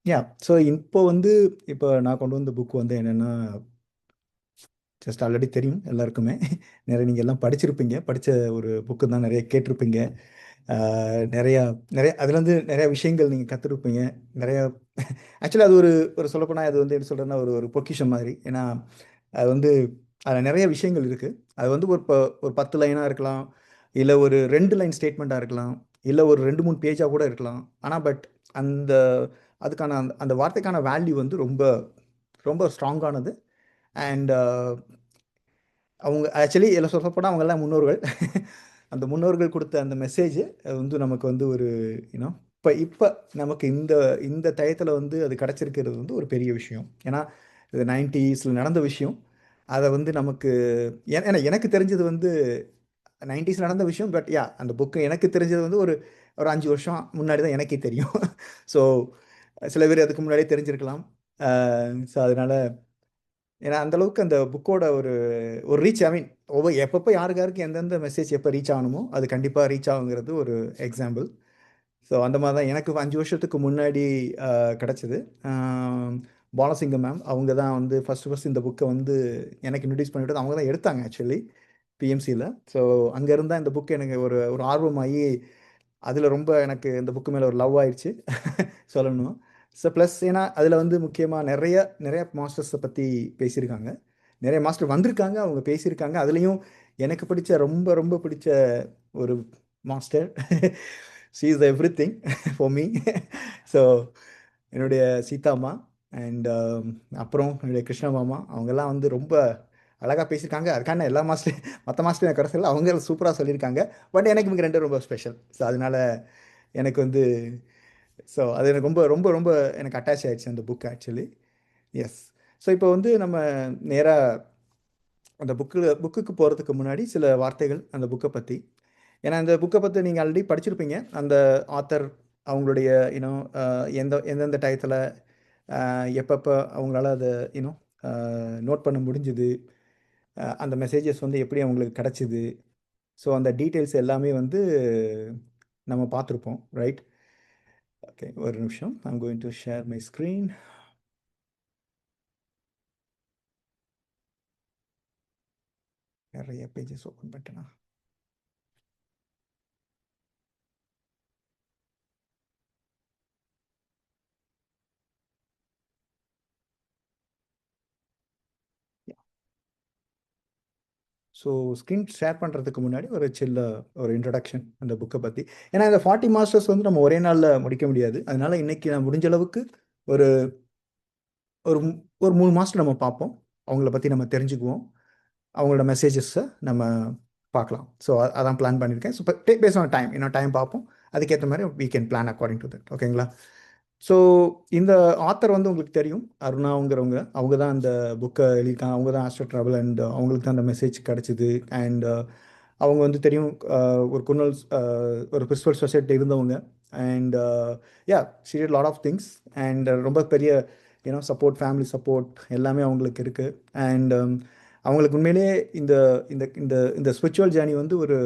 Yeah so இப்போ வந்து இப்போ நான் கொண்டு வந்த புக் வந்து என்னென்னா ஜஸ்ட் ஆல்ரெடி தெரியும் எல்லாருக்குமே. நிறைய நீங்கள் எல்லாம் படிச்சிருப்பீங்க, படித்த ஒரு புக்கு தான், நிறைய கேட்டிருப்பீங்க. நிறையா நிறைய அதுலேருந்து நிறைய விஷயங்கள் நீங்கள் கற்றுருப்பீங்க. நிறைய ஆக்சுவலி அது ஒரு ஒரு சொல்லப்போனால் அது வந்து என்ன சொல்கிறேன்னா ஒரு ஒரு பொக்கிஷம் மாதிரி. ஏன்னா அது வந்து அதில் நிறைய விஷயங்கள் இருக்குது. அது வந்து ஒரு 10 லைனாக இருக்கலாம், இல்லை ஒரு 2 லைன் ஸ்டேட்மெண்ட்டாக இருக்கலாம், இல்லை ஒரு 2 3 பேஜாக கூட இருக்கலாம். ஆனால் பட் அந்த அதுக்கான அந்த அந்த வார்த்தைக்கான வேல்யூ வந்து ரொம்ப ரொம்ப ஸ்ட்ராங்கானது. அண்ட் அவங்க ஆக்சுவலி இதில் சொல்லப்போனால் அவங்கெல்லாம் முன்னோர்கள். அந்த முன்னோர்கள் கொடுத்த அந்த மெசேஜ் வந்து நமக்கு வந்து ஒரு யூனோ இப்போ இப்போ நமக்கு இந்த இந்த டயத்தில் வந்து அது கிடச்சிருக்கிறது வந்து ஒரு பெரிய விஷயம். ஏன்னா இது 90s நடந்த விஷயம். அதை வந்து நமக்கு ஏன்னா எனக்கு தெரிஞ்சது வந்து 90s நடந்த விஷயம். பட் யா அந்த புக்கு எனக்கு தெரிஞ்சது வந்து ஒரு ஒரு 5 வருஷம் முன்னாடி தான் எனக்கே தெரியும். ஸோ சில பேர் அதுக்கு முன்னாடியே தெரிஞ்சிருக்கலாம். ஸோ அதனால ஏன்னா அந்த அளவுக்கு அந்த புக்கோட ஒரு ஒரு ரீச், ஐ மீன் எப்பப்போ யாருக்கு யாருக்கு எந்தெந்த மெசேஜ் எப்போ ரீச் ஆகணுமோ அது கண்டிப்பாக ரீச் ஆகுங்கிறது ஒரு எக்ஸாம்பிள். ஸோ அந்த மாதிரி தான் எனக்கு 5 வருஷத்துக்கு முன்னாடி கிடச்சிது. பாலசிங்கம் மேம் அவங்க தான் வந்து ஃபஸ்ட்டு இந்த புக்கை வந்து எனக்கு இன்ட்ரடியூஸ் பண்ணிவிட்டு அவங்க தான் எடுத்தாங்க ஆக்சுவலி பிஎம்சியில். ஸோ அங்கேருந்து தான் இந்த புக்கு எனக்கு ஒரு ஒரு ஆர்வமாகி அதில் ரொம்ப எனக்கு இந்த புக்கு மேலே ஒரு லவ் ஆயிடுச்சு சொல்லணும். ஸோ ப்ளஸ் ஏன்னா அதில் வந்து முக்கியமாக நிறைய நிறைய மாஸ்டர்ஸை பற்றி பேசியிருக்காங்க. நிறைய மாஸ்டர் வந்திருக்காங்க, அவங்க பேசியிருக்காங்க. அதுலேயும் எனக்கு பிடிச்ச ரொம்ப ரொம்ப பிடிச்ச ஒரு master she is every thing for me. So என்னுடைய சீதாம்மா அண்ட் அப்புறம் என்னுடைய கிருஷ்ண மாமா அவங்கெல்லாம் வந்து ரொம்ப அழகாக பேசியிருக்காங்க. அதுக்கான எல்லா மாஸ்டர் மற்ற மாஸ்டர் எனக்கு கடைசியில் அவங்க சூப்பராக சொல்லியிருக்காங்க. பட் எனக்கு இவங்க ரெண்டும் ரொம்ப ஸ்பெஷல். ஸோ அதனால எனக்கு வந்து ஸோ அது எனக்கு ரொம்ப ரொம்ப ரொம்ப எனக்கு அட்டாச் ஆயிடுச்சு அந்த புக் ஆக்சுவலி. எஸ். ஸோ இப்போ வந்து நம்ம நேராக அந்த புக்குக்கு போகிறதுக்கு முன்னாடி சில வார்த்தைகள் அந்த புக்கை பற்றி. ஏன்னா அந்த புக்கை பற்றி நீங்கள் ஆல்ரெடி படிச்சிருப்பீங்க. அந்த ஆத்தர் அவங்களுடைய யூனோ எந்தெந்த டயத்தில் எப்பப்போ அவங்களால அதை யூனோ நோட் பண்ண முடிஞ்சுது, அந்த மெசேஜஸ் வந்து எப்படி அவங்களுக்கு கிடச்சிது. ஸோ அந்த டீட்டெயில்ஸ் எல்லாமே வந்து நம்ம பார்த்துருப்போம், ரைட்? ஓகே, ஒரு நிமிஷம். I'm going to share my screen. நிறைய பேஜஸ் ஓப்பன் பண்ணிட்டேனா? ஸோ ஸ்க்ரீன் ஷேர் பண்ணுறதுக்கு முன்னாடி ஒரு சின்ன ஒரு இன்ட்ரடக்ஷன் அந்த புக்கை பற்றி. ஏன்னா இந்த 40 மாஸ்டர்ஸ் வந்து நம்ம ஒரே நாளில் முடிக்க முடியாது. அதனால இன்னைக்கு நான் முடிஞ்ச அளவுக்கு ஒரு ஒரு ஒரு 3 மாஸ்டர் நம்ம பார்ப்போம். அவங்கள பற்றி நம்ம தெரிஞ்சுக்குவோம். அவங்களோட மெசேஜஸை நம்ம பார்க்கலாம். ஸோ அதான் பிளான் பண்ணியிருக்கேன். ஸோ பேஸ் ஆன் டைம் இன்னும் டைம் பார்ப்போம். அதுக்கேற்ற மாதிரி we can plan according to that. ஓகேங்களா? ஸோ இந்த ஆத்தர் வந்து உங்களுக்கு தெரியும், அருணாங்கிறவங்க. அவங்க தான் அந்த புக்கை எழுதியிருக்காங்க. அவங்க தான் ஆஸ்ட்ரோ ட்ராவல் அண்ட் அவங்களுக்கு தான் அந்த மெசேஜ் கிடச்சிது. அண்ட் அவங்க வந்து தெரியும் ஒரு குன்னல் ஒரு பிரிஸ்பல் சொசைட்டி இருந்தவங்க. And yeah she did lot of things. And ரொம்ப பெரிய சப்போர்ட், ஃபேமிலி சப்போர்ட் எல்லாமே அவங்களுக்கு இருக்குது. அண்ட் அவங்களுக்கு உண்மையிலேயே இந்த இந்த இந்த இந்த ஸ்பிரிச்சுவல் ஜேர்னி வந்து ஒரு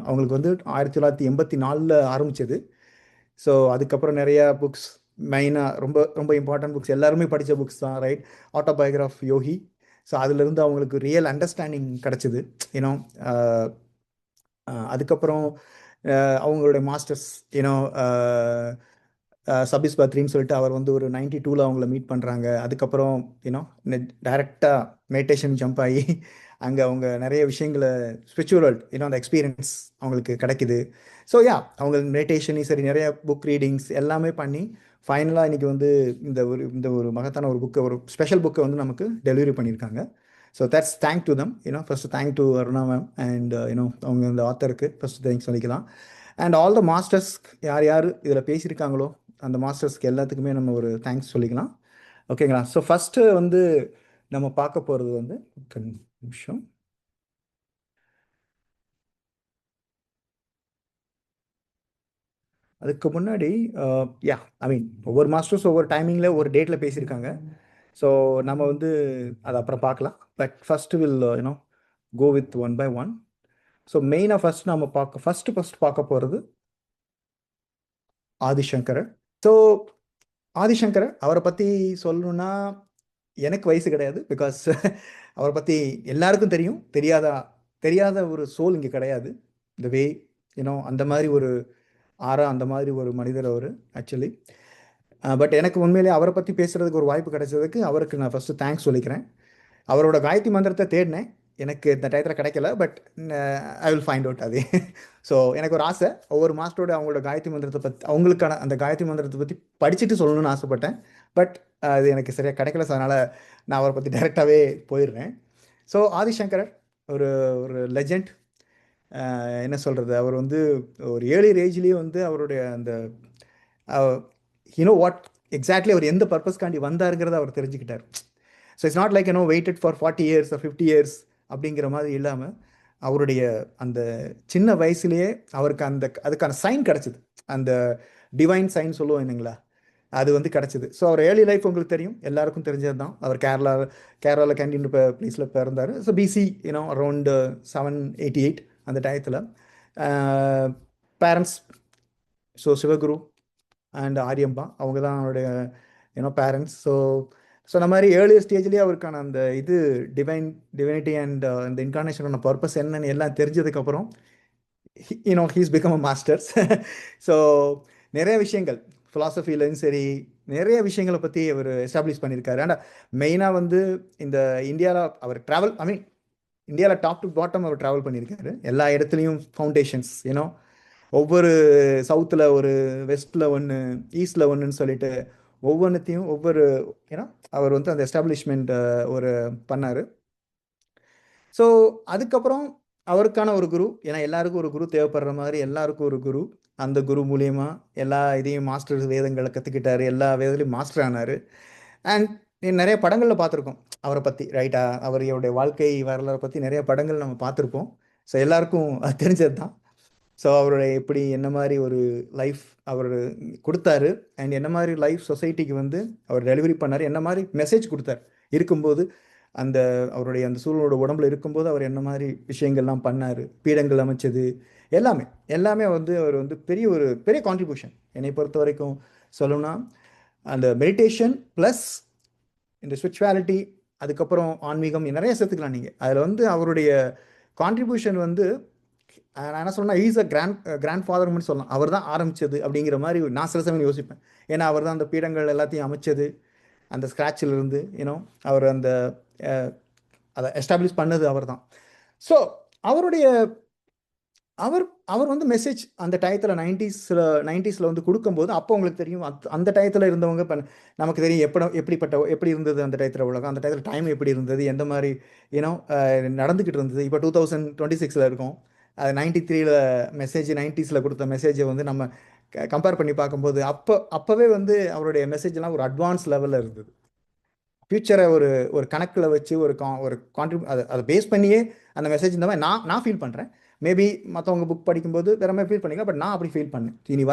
அவங்களுக்கு வந்து 1984 ஆரம்பிச்சது. ஸோ அதுக்கப்புறம் நிறையா புக்ஸ், மெயினாக ரொம்ப ரொம்ப இம்பார்ட்டன்ட் புக்ஸ் எல்லாருமே படித்த புக்ஸ் தான், ரைட்? ஆட்டோபயோகிராஃப் யோகி. ஸோ அதுலேருந்து அவங்களுக்கு ரியல் அண்டர்ஸ்டாண்டிங் கிடச்சிது. ஏன்னோ அதுக்கப்புறம் அவங்களுடைய மாஸ்டர்ஸ் ஏன்னோ சபீஸ் பத்ரின்னு சொல்லிட்டு அவர் வந்து ஒரு 92ல் அவங்கள மீட் பண்ணுறாங்க. அதுக்கப்புறம் யூனோ டைரெக்டாக மெடிடேஷன் ஜம்ப் ஆகி அங்கே அவங்க நிறைய விஷயங்களை ஸ்பிரிச்சுவல் வேர்ல்ட் அந்த எக்ஸ்பீரியன்ஸ் அவங்களுக்கு கிடைக்குது. ஸோ யா அவங்க மெடிடேஷனையும் சரி நிறைய புக் ரீடிங்ஸ் எல்லாமே பண்ணி ஃபைனலாக இன்றைக்கி வந்து இந்த ஒரு மகத்தான ஒரு புக்கை, ஒரு ஸ்பெஷல் புக்கை வந்து நமக்கு டெலிவரி பண்ணியிருக்காங்க. So that's thank to them. First thank to Aruna ma'am and அவங்க இந்த ஆத்தருக்கு ஃபர்ஸ்ட் தேங்க்ஸ் சொல்லிக்கலாம். அண்ட் ஆல் த மாஸ்டர்ஸ் யார் யார் இதில் பேசியிருக்காங்களோ அந்த மாஸ்டர்ஸ்க்கு எல்லாத்துக்குமே நம்ம ஒரு தேங்க்ஸ் சொல்லிக்கலாம். ஓகேங்களா? ஸோ ஃபஸ்ட்டு வந்து நம்ம பார்க்க போகிறது வந்து ஒரு நிமிஷம். அதுக்கு முன்னாடி யா ஐ மீன் ஒவ்வொரு மாஸ்டர்ஸ் ஒவ்வொரு டைமிங்கில் ஒரு டேட்டில் பேசியிருக்காங்க. ஸோ நம்ம வந்து அதை அப்புறம் பார்க்கலாம். But first will go with one by one. So மெயினாக ஃபஸ்ட்டு பார்க்க போகிறது ஆதிசங்கரர். ஸோ ஆதிசங்கர் அவரை பற்றி சொல்லணும்னா எனக்கு வயசு கிடையாது. பிகாஸ் அவரை பற்றி எல்லாருக்கும் தெரியும். தெரியாத ஒரு சோல் இங்கே கிடையாது. இந்த வே அந்த மாதிரி ஒரு ஆறா அந்த மாதிரி ஒரு மனிதர் அவர் ஆக்சுவலி. பட் எனக்கு உண்மையிலேயே அவரை பற்றி பேசுகிறதுக்கு ஒரு வாய்ப்பு கிடைச்சதுக்கு அவருக்கு நான் ஃபஸ்ட்டு தேங்க்ஸ் சொல்லிக்கிறேன். அவரோட காயத்ரி மந்திரத்தை தேடினேன். எனக்கு இந்த டயத்தில் கிடைக்கல. But I will find out அது. ஸோ எனக்கு ஒரு ஆசை, ஒவ்வொரு மாஸ்டரோட அவங்களோட காயத்ரி மந்திரத்தை பற்றி, அவங்களுக்கான அந்த காயத்ரி மந்திரத்தை பற்றி படிச்சுட்டு சொல்லணும்னு ஆசைப்பட்டேன். பட் அது எனக்கு சரியாக கிடைக்கல. ஸோ அதனால் நான் அவரை பற்றி டைரெக்டாகவே போயிடுறேன். ஸோ ஆதிசங்கரர் ஒரு ஒரு லெஜண்ட். என்ன சொல்கிறது, அவர் வந்து ஒரு ஏர்லி ஏஜ்லேயே வந்து அவருடைய அந்த வாட் எக்ஸாக்ட்லி அவர் எந்த பர்பஸ்க்காண்டி வந்தாருங்கிறத அவர் தெரிஞ்சுக்கிட்டார். So it's not like waited for 40 years 50 years அப்படிங்கிற மாதிரி இல்லாமல் அவருடைய அந்த சின்ன வயசுலேயே அவருக்கு அதுக்கான சைன் கிடச்சிது. அந்த டிவைன் சைன் சொல்லுவோம் இல்லைங்களா, அது வந்து கிடச்சிது. ஸோ அவர் ஏர்லி லைஃப் உங்களுக்கு தெரியும், எல்லாருக்கும் தெரிஞ்சது தான். அவர் கேரளாவில் கேண்டீன் பிளேஸில் பிறந்தார். ஸோ பிசி அரௌண்ட் 788 அந்த டயத்தில். பேரண்ட்ஸ் சிவகுரு அண்ட் ஆரியம்பா அவங்க தான் அவருடைய பேரண்ட்ஸ். ஸோ அந்த மாதிரி ஏர்லி ஸ்டேஜ்லேயே அவருக்கான அந்த டிவைனிட்டி அண்ட் இந்த இன்கார்னேஷனோட பர்பஸ் என்னன்னு எல்லாம் தெரிஞ்சதுக்கப்புறம் he's become a masters. So நிறைய விஷயங்கள் ஃபிலாசபிலையும் சரி, நிறைய விஷயங்களை பற்றி அவர் எஸ்டாப்ளிஷ் பண்ணியிருக்காரு. ஆனால் மெயினாக வந்து இந்த இந்தியாவில் அவர் ட்ராவல் இந்தியாவில் டாப் டு பாட்டம் அவர் ட்ராவல் பண்ணியிருக்காரு. எல்லா இடத்துலையும் ஃபவுண்டேஷன்ஸ் ஒவ்வொரு சவுத்தில் ஒரு, வெஸ்ட்டில் ஒன்று, ஈஸ்டில் ஒன்றுன்னு சொல்லிட்டு ஒவ்வொன்றுத்தையும் அவர் வந்து அந்த எஸ்டாப்ளிஷ்மெண்ட் ஒரு பண்ணார். ஸோ அதுக்கப்புறம் அவருக்கான ஒரு குரு, ஏன்னா எல்லாருக்கும் ஒரு குரு தேவைப்படுற மாதிரி எல்லாருக்கும் ஒரு குரு, அந்த குரு மூலியமாக எல்லா இதையும் மாஸ்டர் வேதங்களை கற்றுக்கிட்டாரு, எல்லா வேதங்களையும் மாஸ்டர் ஆனார். அண்ட் நிறைய படங்களில் பார்த்துருக்கோம் அவரை பற்றி, ரைட்டா? அவருடைய வாழ்க்கை வரலாறை பற்றி நிறைய படங்கள் நம்ம பார்த்துருப்போம். ஸோ எல்லாருக்கும் அது தெரிஞ்சது தான். ஸோ அவருடைய எப்படி என்ன மாதிரி ஒரு லைஃப் அவர் கொடுத்தாரு, அண்ட் என்ன மாதிரி லைஃப் சொசைட்டிக்கு வந்து அவர் டெலிவரி பண்ணார், என்ன மாதிரி மெசேஜ் கொடுத்தார் இருக்கும்போது, அந்த அவருடைய அந்த சூழலோட உடம்புல இருக்கும்போது அவர் என்ன மாதிரி விஷயங்கள்லாம் பண்ணார், பீடங்கள் அமைச்சது, எல்லாமே வந்து அவர் வந்து பெரிய கான்ட்ரிபியூஷன் என்னை பொறுத்த வரைக்கும் சொல்லணும்னா. அந்த மெடிடேஷன் ப்ளஸ் இந்த ஸ்பிரிச்சுவாலிட்டி, அதுக்கப்புறம் ஆன்மீகம் நிறைய சேர்த்துக்கலாம் நீங்கள். அதில் வந்து அவருடைய கான்ட்ரிபியூஷன் வந்து நான் என்ன சொன்னால் ஈஸ் அ கிராண்ட் ஃபாதர்னு சொல்லலாம். அவர் தான் ஆரம்பித்தது அப்படிங்கிற மாதிரி நான் சில சமயம் யோசிப்பேன். ஏன்னா அவர் தான் அந்த பீடங்கள் எல்லாத்தையும் அமைச்சது, அந்த ஸ்க்ராட்சில் இருந்து அவர் அந்த அதை எஸ்டாப்ளிஷ் பண்ணது அவர் தான். ஸோ அவருடைய அவர் அவர் வந்து மெசேஜ் அந்த டயத்தில் 90s வந்து கொடுக்கும்போது, அப்போ உங்களுக்கு தெரியும் அந்த டயத்தில் இருந்தவங்க இப்போ நமக்கு தெரியும் எப்படி இருந்தது அந்த டயத்தில் உலகம், அந்த டயத்தில் டைம் எப்படி இருந்தது, எந்த மாதிரி நடந்துக்கிட்டு இருந்தது. இப்போ 2026 இருக்கும். அது 93 மெசேஜ் 90s கொடுத்த மெசேஜை வந்து நம்ம கம்பேர் பண்ணி பார்க்கும்போது அப்போவே வந்து அவருடைய மெசேஜ்லாம் ஒரு அட்வான்ஸ் லெவலில் இருந்தது. ஃப்யூச்சரை ஒரு கணக்கில் வச்சு ஒரு அதை பேஸ் பண்ணியே அந்த மெசேஜ் இந்த மாதிரி நான் ஃபீல் பண்ணுறேன். மேபி மற்றவங்க புக் படிக்கும்போது வேற மாதிரி ஃபீல் பண்ணிக்கலாம், பட் நான் அப்படி ஃபீல் பண்ணேன். இனி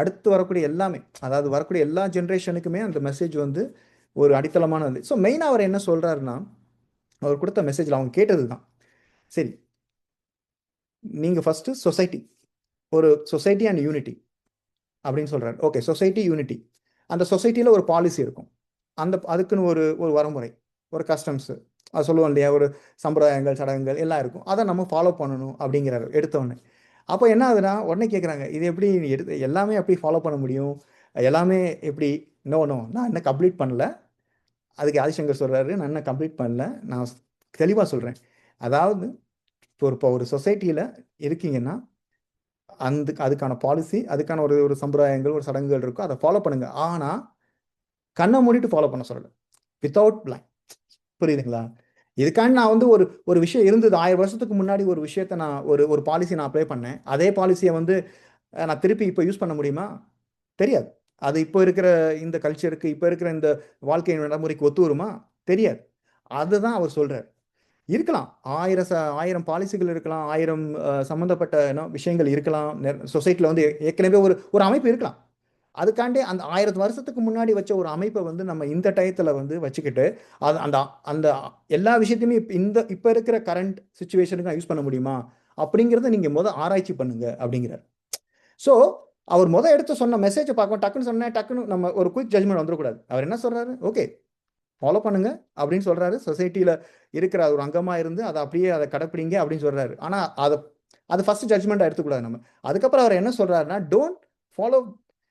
அடுத்து வரக்கூடிய எல்லாமே, அதாவது வரக்கூடிய எல்லா ஜென்ரேஷனுக்குமே அந்த மெசேஜ் வந்து ஒரு அடித்தளமானது. ஸோ மெயினாக அவர் என்ன சொல்கிறாருன்னா, அவர் கொடுத்த மெசேஜில் அவங்க கேட்டது தான், சரி நீங்கள் ஃபஸ்ட்டு சொசைட்டி அண்ட் யூனிட்டி அப்படின்னு சொல்கிறார். ஓகே, சொசைட்டி யூனிட்டி, அந்த சொசைட்டியில் ஒரு பாலிசி இருக்கும், அதுக்குன்னு ஒரு வரமுறை, ஒரு கஸ்டம்ஸு, அது சொல்லுவோம் இல்லையா, ஒரு சம்பிரதாயங்கள் சடங்குகள் எல்லாம் இருக்கும், அதை நம்ம ஃபாலோ பண்ணணும் அப்படிங்கிறாரு எடுத்தோடனே. அப்போ என்ன ஆகுதுன்னா, உடனே கேட்குறாங்க, இது எப்படி எல்லாமே எப்படி ஃபாலோ பண்ண முடியும், எல்லாமே எப்படி? நோ நான் இன்னும் கம்ப்ளீட் பண்ணல. அதுக்கு ஆதிசங்கர் சொல்கிறாரு, நான் இன்னும் கம்ப்ளீட் பண்ணல, நான் தெளிவாக சொல்கிறேன். அதாவது இப்போ ஒரு சொசைட்டியில் இருக்கீங்கன்னா அதுக்கான பாலிசி, அதுக்கான ஒரு சம்பிரதாயங்கள், ஒரு சடங்குகள் இருக்கும், அதை ஃபாலோ பண்ணுங்க. ஆனால் கண்ணை மூடிட்டு ஃபாலோ பண்ண சொல்லலை, வித்தவுட் பிளான். புரியுதுங்களா? இதுக்காண்டி நான் வந்து ஒரு விஷயம் இருந்தது 1000 வருஷத்துக்கு முன்னாடி, ஒரு விஷயத்த நான் ஒரு பாலிசி நான் அப்ளை பண்ணேன், அதே பாலிசியை வந்து நான் திருப்பி இப்போ யூஸ் பண்ண முடியுமா? தெரியாது. அது இப்போ இருக்கிற இந்த கல்ச்சருக்கு, இப்போ இருக்கிற இந்த வாழ்க்கை நடைமுறைக்கு ஒத்து வருமா? தெரியாது. அதுதான் அவர் சொல்கிறார். இருக்கலாம் 1000 பாலிசிகள் இருக்கலாம், 1000 சம்மந்தப்பட்ட விஷயங்கள் இருக்கலாம், சொசைட்டியில் வந்து ஏற்கனவே ஒரு அமைப்பு இருக்கலாம். அதுக்காண்டி அந்த 1000 வருஷத்துக்கு முன்னாடி வச்ச ஒரு அமைப்பை வந்து நம்ம இந்த டயத்தில் வந்து வச்சுக்கிட்டு அந்த அந்த எல்லா விஷயத்தையுமே இப்போ இருக்கிற கரண்ட் சுச்சுவேஷனுக்கு யூஸ் பண்ண முடியுமா அப்படிங்கிறத நீங்கள் ஆராய்ச்சி பண்ணுங்க அப்படிங்கிறார். ஸோ அவர் எடுத்து சொன்ன மெசேஜை பார்க்கணும், டக்குன்னு சொன்னேன், டக்குன்னு நம்ம ஒரு குயிக் ஜட்ஜ்மெண்ட் வந்துடக்கூடாது. அவர் என்ன சொல்றாரு, ஓகே ஃபாலோ பண்ணுங்க அப்படின்னு சொல்றாரு. சொசைட்டில இருக்கிற ஒரு அங்கமா இருந்து அதை அப்படியே அதை கடைப்பிடிங்க அப்படின்னு சொல்றாரு. ஆனா அதை அது ஃபர்ஸ்ட் ஜட்ஜ்மெண்ட் எடுத்துக்கூடாது நம்ம. அதுக்கப்புறம் அவர் என்ன சொல்றாருன்னா, டோன்ட் ஃபாலோ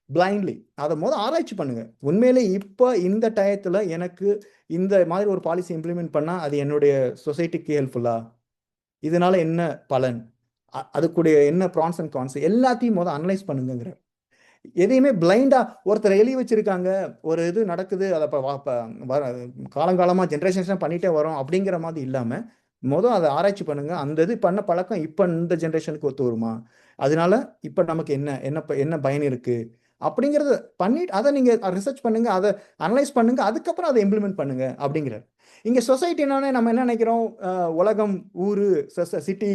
பிளைண்ட்லி. அதை ஆராய்ச்சி பண்ணுங்க. உண்மையிலே இப்போ இந்த டயத்துல எனக்கு இந்த மாதிரி ஒரு பாலிசி இம்ப்ளிமெண்ட் பண்ணா அது என்னுடைய சொசைட்டிக்கு ஹெல்ப்ஃபுல்லா, இதனால என்ன பலன், அதுக்குடைய என்ன ப்ரான்ஸ் அண்ட் கான்ஸ் எல்லாத்தையும் அனலைஸ் பண்ணுங்கிற. எதையுமே பிளைண்டா ஒருத்தர் எழுதி வச்சிருக்காங்க, ஒரு இது நடக்குது, அதை காலங்காலமா ஜென்ரேஷன்ஸ் பண்ணிட்டே வரோம் அப்படிங்கிற மாதிரி இல்லாம அதை ஆராய்ச்சி பண்ணுங்க. அந்த இது பண்ண பழக்கம் இப்ப இந்த ஜென்ரேஷனுக்கு ஒத்து வருமா, அதனால இப்ப நமக்கு என்ன என்ன என்ன பயன் இருக்கு அப்படிங்கறத பண்ணிட்டு அதை நீங்க ரிசர்ச் பண்ணுங்க, அதை அனலைஸ் பண்ணுங்க, அதுக்கப்புறம் அதை இம்ப்ளிமெண்ட் பண்ணுங்க அப்படிங்கிற. இங்க சொசைட்டினாலே நம்ம என்ன நினைக்கிறோம், உலகம், ஊரு, சிட்டி,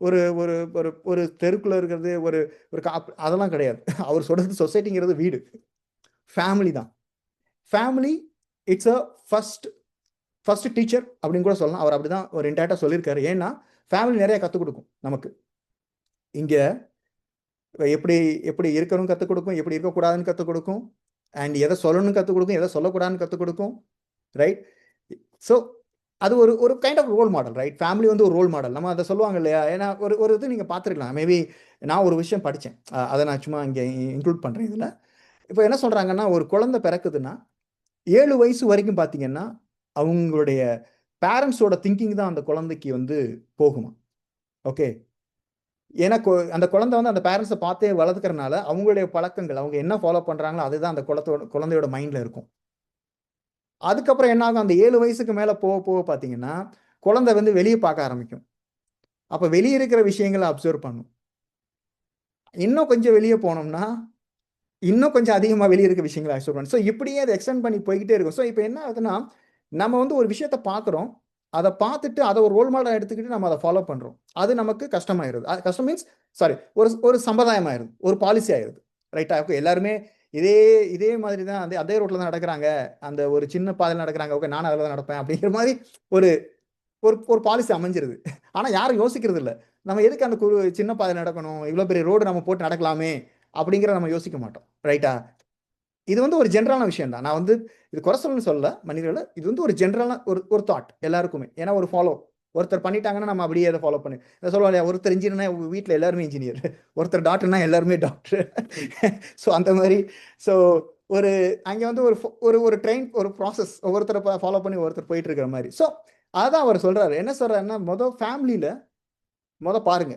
ஒரு ஒரு ஒரு ஒரு தெருக்குள்ள இருக்கிறது, ஒரு ஒரு அதெல்லாம் கிடையாது. அவர் சொல்றது சொசைட்டிங்கிறது வீடு, ஃபேமிலி தான். Family it's a first teacher அப்படின்னு கூட சொல்லலாம். அவர் அப்படிதான் ஒரு இன்டேரக்டா சொல்லியிருக்காரு. ஏன்னா ஃபேமிலி நிறைய கற்றுக் கொடுக்கும் நமக்கு. இங்க எப்படி எப்படி இருக்கணும் கற்றுக் கொடுக்கும், எப்படி இருக்கக்கூடாதுன்னு கற்றுக் கொடுக்கும், அண்ட் எதை சொல்லணும்னு கற்றுக் கொடுக்கும், எதை சொல்லக்கூடாதுன்னு கற்றுக் கொடுக்கும், ரைட்? ஸோ அது ஒரு ஒரு kind of role model, right? Family ஒரு ரோல் மாடல். நம்ம அதை சொல்லுவாங்க இல்லையா? ஏன்னா ஒரு ஒரு இது நீங்கள் பார்த்துருக்கலாம். மேபி நான் ஒரு விஷயம் படித்தேன், அதை நான் சும்மா இங்கே இன்க்ளூட் பண்ணுறேன் இதில். இப்போ என்ன சொல்கிறாங்கன்னா, ஒரு குழந்தை பிறக்குதுன்னா 7 வயசு வரைக்கும் பார்த்தீங்கன்னா அவங்களுடைய பேரண்ட்ஸோட திங்கிங் தான் அந்த குழந்தைக்கு போகுமா. ஓகே, ஏன்னா அந்த குழந்தை அந்த பேரண்ட்ஸை பார்த்தே வளர்த்துக்கிறனால அவங்களுடைய பழக்கங்கள், அவங்க என்ன ஃபாலோ பண்ணுறாங்களோ அதுதான் அந்த குழந்தையோட மைண்டில் இருக்கும். அதுக்கப்புறம் என்ன ஆகும், அந்த 7 வயசுக்கு மேலே போக போக பார்த்தீங்கன்னா குழந்தை வெளியே பார்க்க ஆரம்பிக்கும். அப்போ வெளியே இருக்கிற விஷயங்களை அப்சர்வ் பண்ணும். இன்னும் கொஞ்சம் வெளியே போனோம்னா இன்னும் கொஞ்சம் அதிகமாக வெளியே இருக்க விஷயங்களை அப்சர்வ் பண்ணும். ஸோ இப்படியே அதை எக்ஸ்டெண்ட் பண்ணி போய்கிட்டே இருக்கும். ஸோ இப்போ என்ன ஆகுதுன்னா, நம்ம ஒரு விஷயத்தை பார்க்குறோம், அதை பார்த்துட்டு அதை ஒரு ரோல் மாடல் எடுத்துக்கிட்டு நம்ம அதை ஃபாலோ பண்ணுறோம். அது நமக்கு கஷ்டமாயிருது. கஷ்டம் மீன்ஸ் சாரி, ஒரு ஒரு சம்பிரதாயம் ஆயிருது, ஒரு பாலிசி ஆயிருது, ரைட்டா? ஓகே, எல்லாருமே இதே இதே மாதிரி தான் அதே ரோட்டில் தான் நடக்கிறாங்க, அந்த ஒரு சின்ன பாதையில் நடக்கிறாங்க, ஓகே நானும் அதில் தான் நடப்பேன் அப்படிங்கிற மாதிரி ஒரு ஒரு ஒரு பாலிசி அமைஞ்சிருது. ஆனால் யாரும் யோசிக்கிறது இல்லை, நம்ம எதுக்கு அந்த சின்ன பாதையில் நடக்கணும், இவ்வளோ பெரிய ரோடு நம்ம போட்டு நடக்கலாமே அப்படிங்கிற நம்ம யோசிக்க மாட்டோம், ரைட்டா? இது ஒரு ஜென்ரலான விஷயம் தான். நான் இது குறை சொல்லணும்னு சொல்லல மனிதர்கள், இது ஒரு ஜென்ரலான ஒரு தாட் எல்லாருக்குமே. ஏன்னா ஒரு ஃபாலோ ஒருத்தர் பண்ணிட்டாங்கன்னா நம்ம அப்படியே அதை ஃபாலோ பண்ணி சொல்லுவோம் இல்லையா, ஒருத்தர் இன்ஜினியர்னா வீட்டில் எல்லாருமே இன்ஜினியர், ஒருத்தர் டாக்டர்னா எல்லாருமே டாக்டர். ஸோ அந்த மாதிரி ஸோ ஒரு அங்கே ஒரு ஒரு ஒரு ட்ரெயின் ஒரு ப்ராசஸ் ஒவ்வொருத்தரை ஃபாலோ பண்ணி ஒருத்தர் போயிட்டு இருக்கிற மாதிரி. ஸோ அதான் அவர் சொல்றாரு. என்ன சொல்றாருன்னா, ஃபேமிலியில பாருங்க,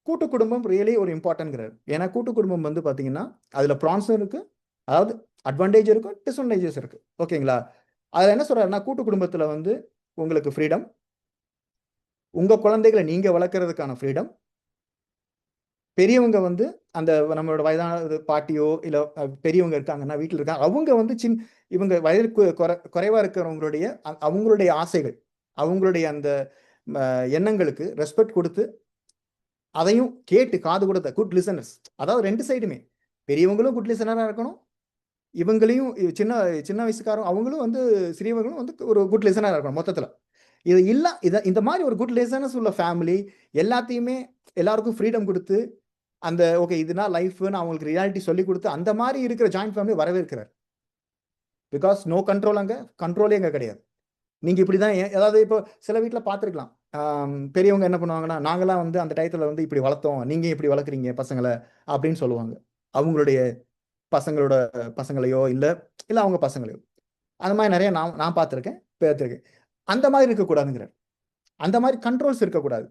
கூட்டு குடும்பம் ரியலி ஒரு இம்பார்ட்டன்ட்ங்கிறாரு. ஏன்னா கூட்டு குடும்பம் பார்த்தீங்கன்னா அதில் ப்ரான்ஸும் இருக்கு, அதாவது அட்வான்டேஜ் இருக்கும், டிஸ்அட்வான்டேஜஸ் இருக்கு, ஓகேங்களா? அதில் என்ன சொல்றாருன்னா, கூட்டு குடும்பத்தில் உங்களுக்கு ஃப்ரீடம், உங்க குழந்தைகளை நீங்க வளர்க்கறதுக்கான ஃப்ரீடம், பெரியவங்க அந்த நம்மளோட வயதான பாட்டியோ இல்லை பெரியவங்க இருக்காங்கன்னா வீட்டில் இருக்காங்க, அவங்க இவங்க வயது குறைவா இருக்கிறவங்களுடைய அவங்களுடைய ஆசைகள், அவங்களுடைய அந்த எண்ணங்களுக்கு ரெஸ்பெக்ட் கொடுத்து அதையும் கேட்டு காது கொடுத்த குட் லிசனர்ஸ். அதாவது ரெண்டு சைடுமே, பெரியவங்களும் குட் லிசனராக இருக்கணும், இவங்களையும் சின்ன சின்ன வயசுக்காரும் அவங்களும் சிறியவர்களும் ஒரு குட் லிசனராக இருக்கணும். மொத்தத்தில் இது இல்லை, இந்த மாதிரி ஒரு குட் லிசனர்ஸ் உள்ள ஃபேமிலி எல்லாத்தையுமே எல்லாருக்கும் ஃப்ரீடம் கொடுத்து அந்த ஓகே இதுனா லைஃப்னு அவங்களுக்கு ரியாலிட்டி சொல்லி கொடுத்து அந்த மாதிரி இருக்கிற ஜாயிண்ட் ஃபேமிலி வரவேற்கிறார். பிகாஸ் நோ கண்ட்ரோல், அங்கே கண்ட்ரோலே அங்கே கிடையாது. நீங்கள் இப்படி தான், ஏதாவது இப்போ சில வீட்டில் பார்த்துருக்கலாம், பெரியவங்க என்ன பண்ணுவாங்கன்னா, நாங்களாம் அந்த டயத்தில் இப்படி வளர்த்தோம், நீங்கள் இப்படி வளர்க்குறீங்க பசங்களை அப்படின்னு சொல்லுவாங்க. அவங்களுடைய பசங்களோட பசங்களையோ இல்லை இல்லை அவங்க பசங்களையோ, அந்த மாதிரி நிறைய நான் பார்த்துருக்கேன். அந்த மாதிரி இருக்கக்கூடாதுங்கிறார். அந்த மாதிரி கண்ட்ரோல்ஸ் இருக்கக்கூடாது.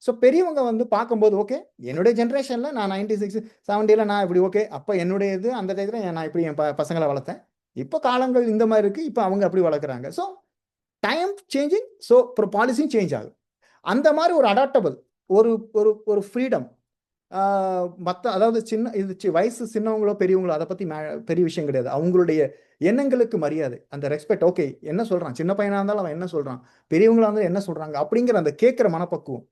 ஸோ பெரியவங்க பார்க்கும்போது ஓகே, என்னுடைய ஜென்ரேஷனில் நான் 96 70 நான் இப்படி ஓகே, அப்போ என்னுடைய இது அந்த டயத்தில் நான் இப்படி என் பசங்களை வளர்த்தேன், இப்போ காலங்கள் இந்த மாதிரி இருக்குது, இப்போ அவங்க அப்படி வளர்க்குறாங்க. ஸோ டைம் சேஞ்சிங், ஸோ பாலிசியும் சேஞ்ச் ஆகுது. அந்த மாதிரி ஒரு அடாப்டபிள் ஒரு ஒரு ஒரு ஃப்ரீடம் மற்ற, அதாவது சின்ன இது வயசு சின்னவங்களோ பெரியவங்களோ அதை பற்றி பெரிய விஷயம் கிடையாது. அவங்களுடைய எண்ணங்களுக்கு மரியாதை, அந்த ரெஸ்பெக்ட். ஓகே என்ன சொல்கிறான், சின்ன பையனாக இருந்தாலும் அவன் என்ன சொல்கிறான், பெரியவங்களா இருந்தாலும் என்ன சொல்கிறாங்க அப்படிங்கிற அந்த கேட்குற மனப்பக்குவம்,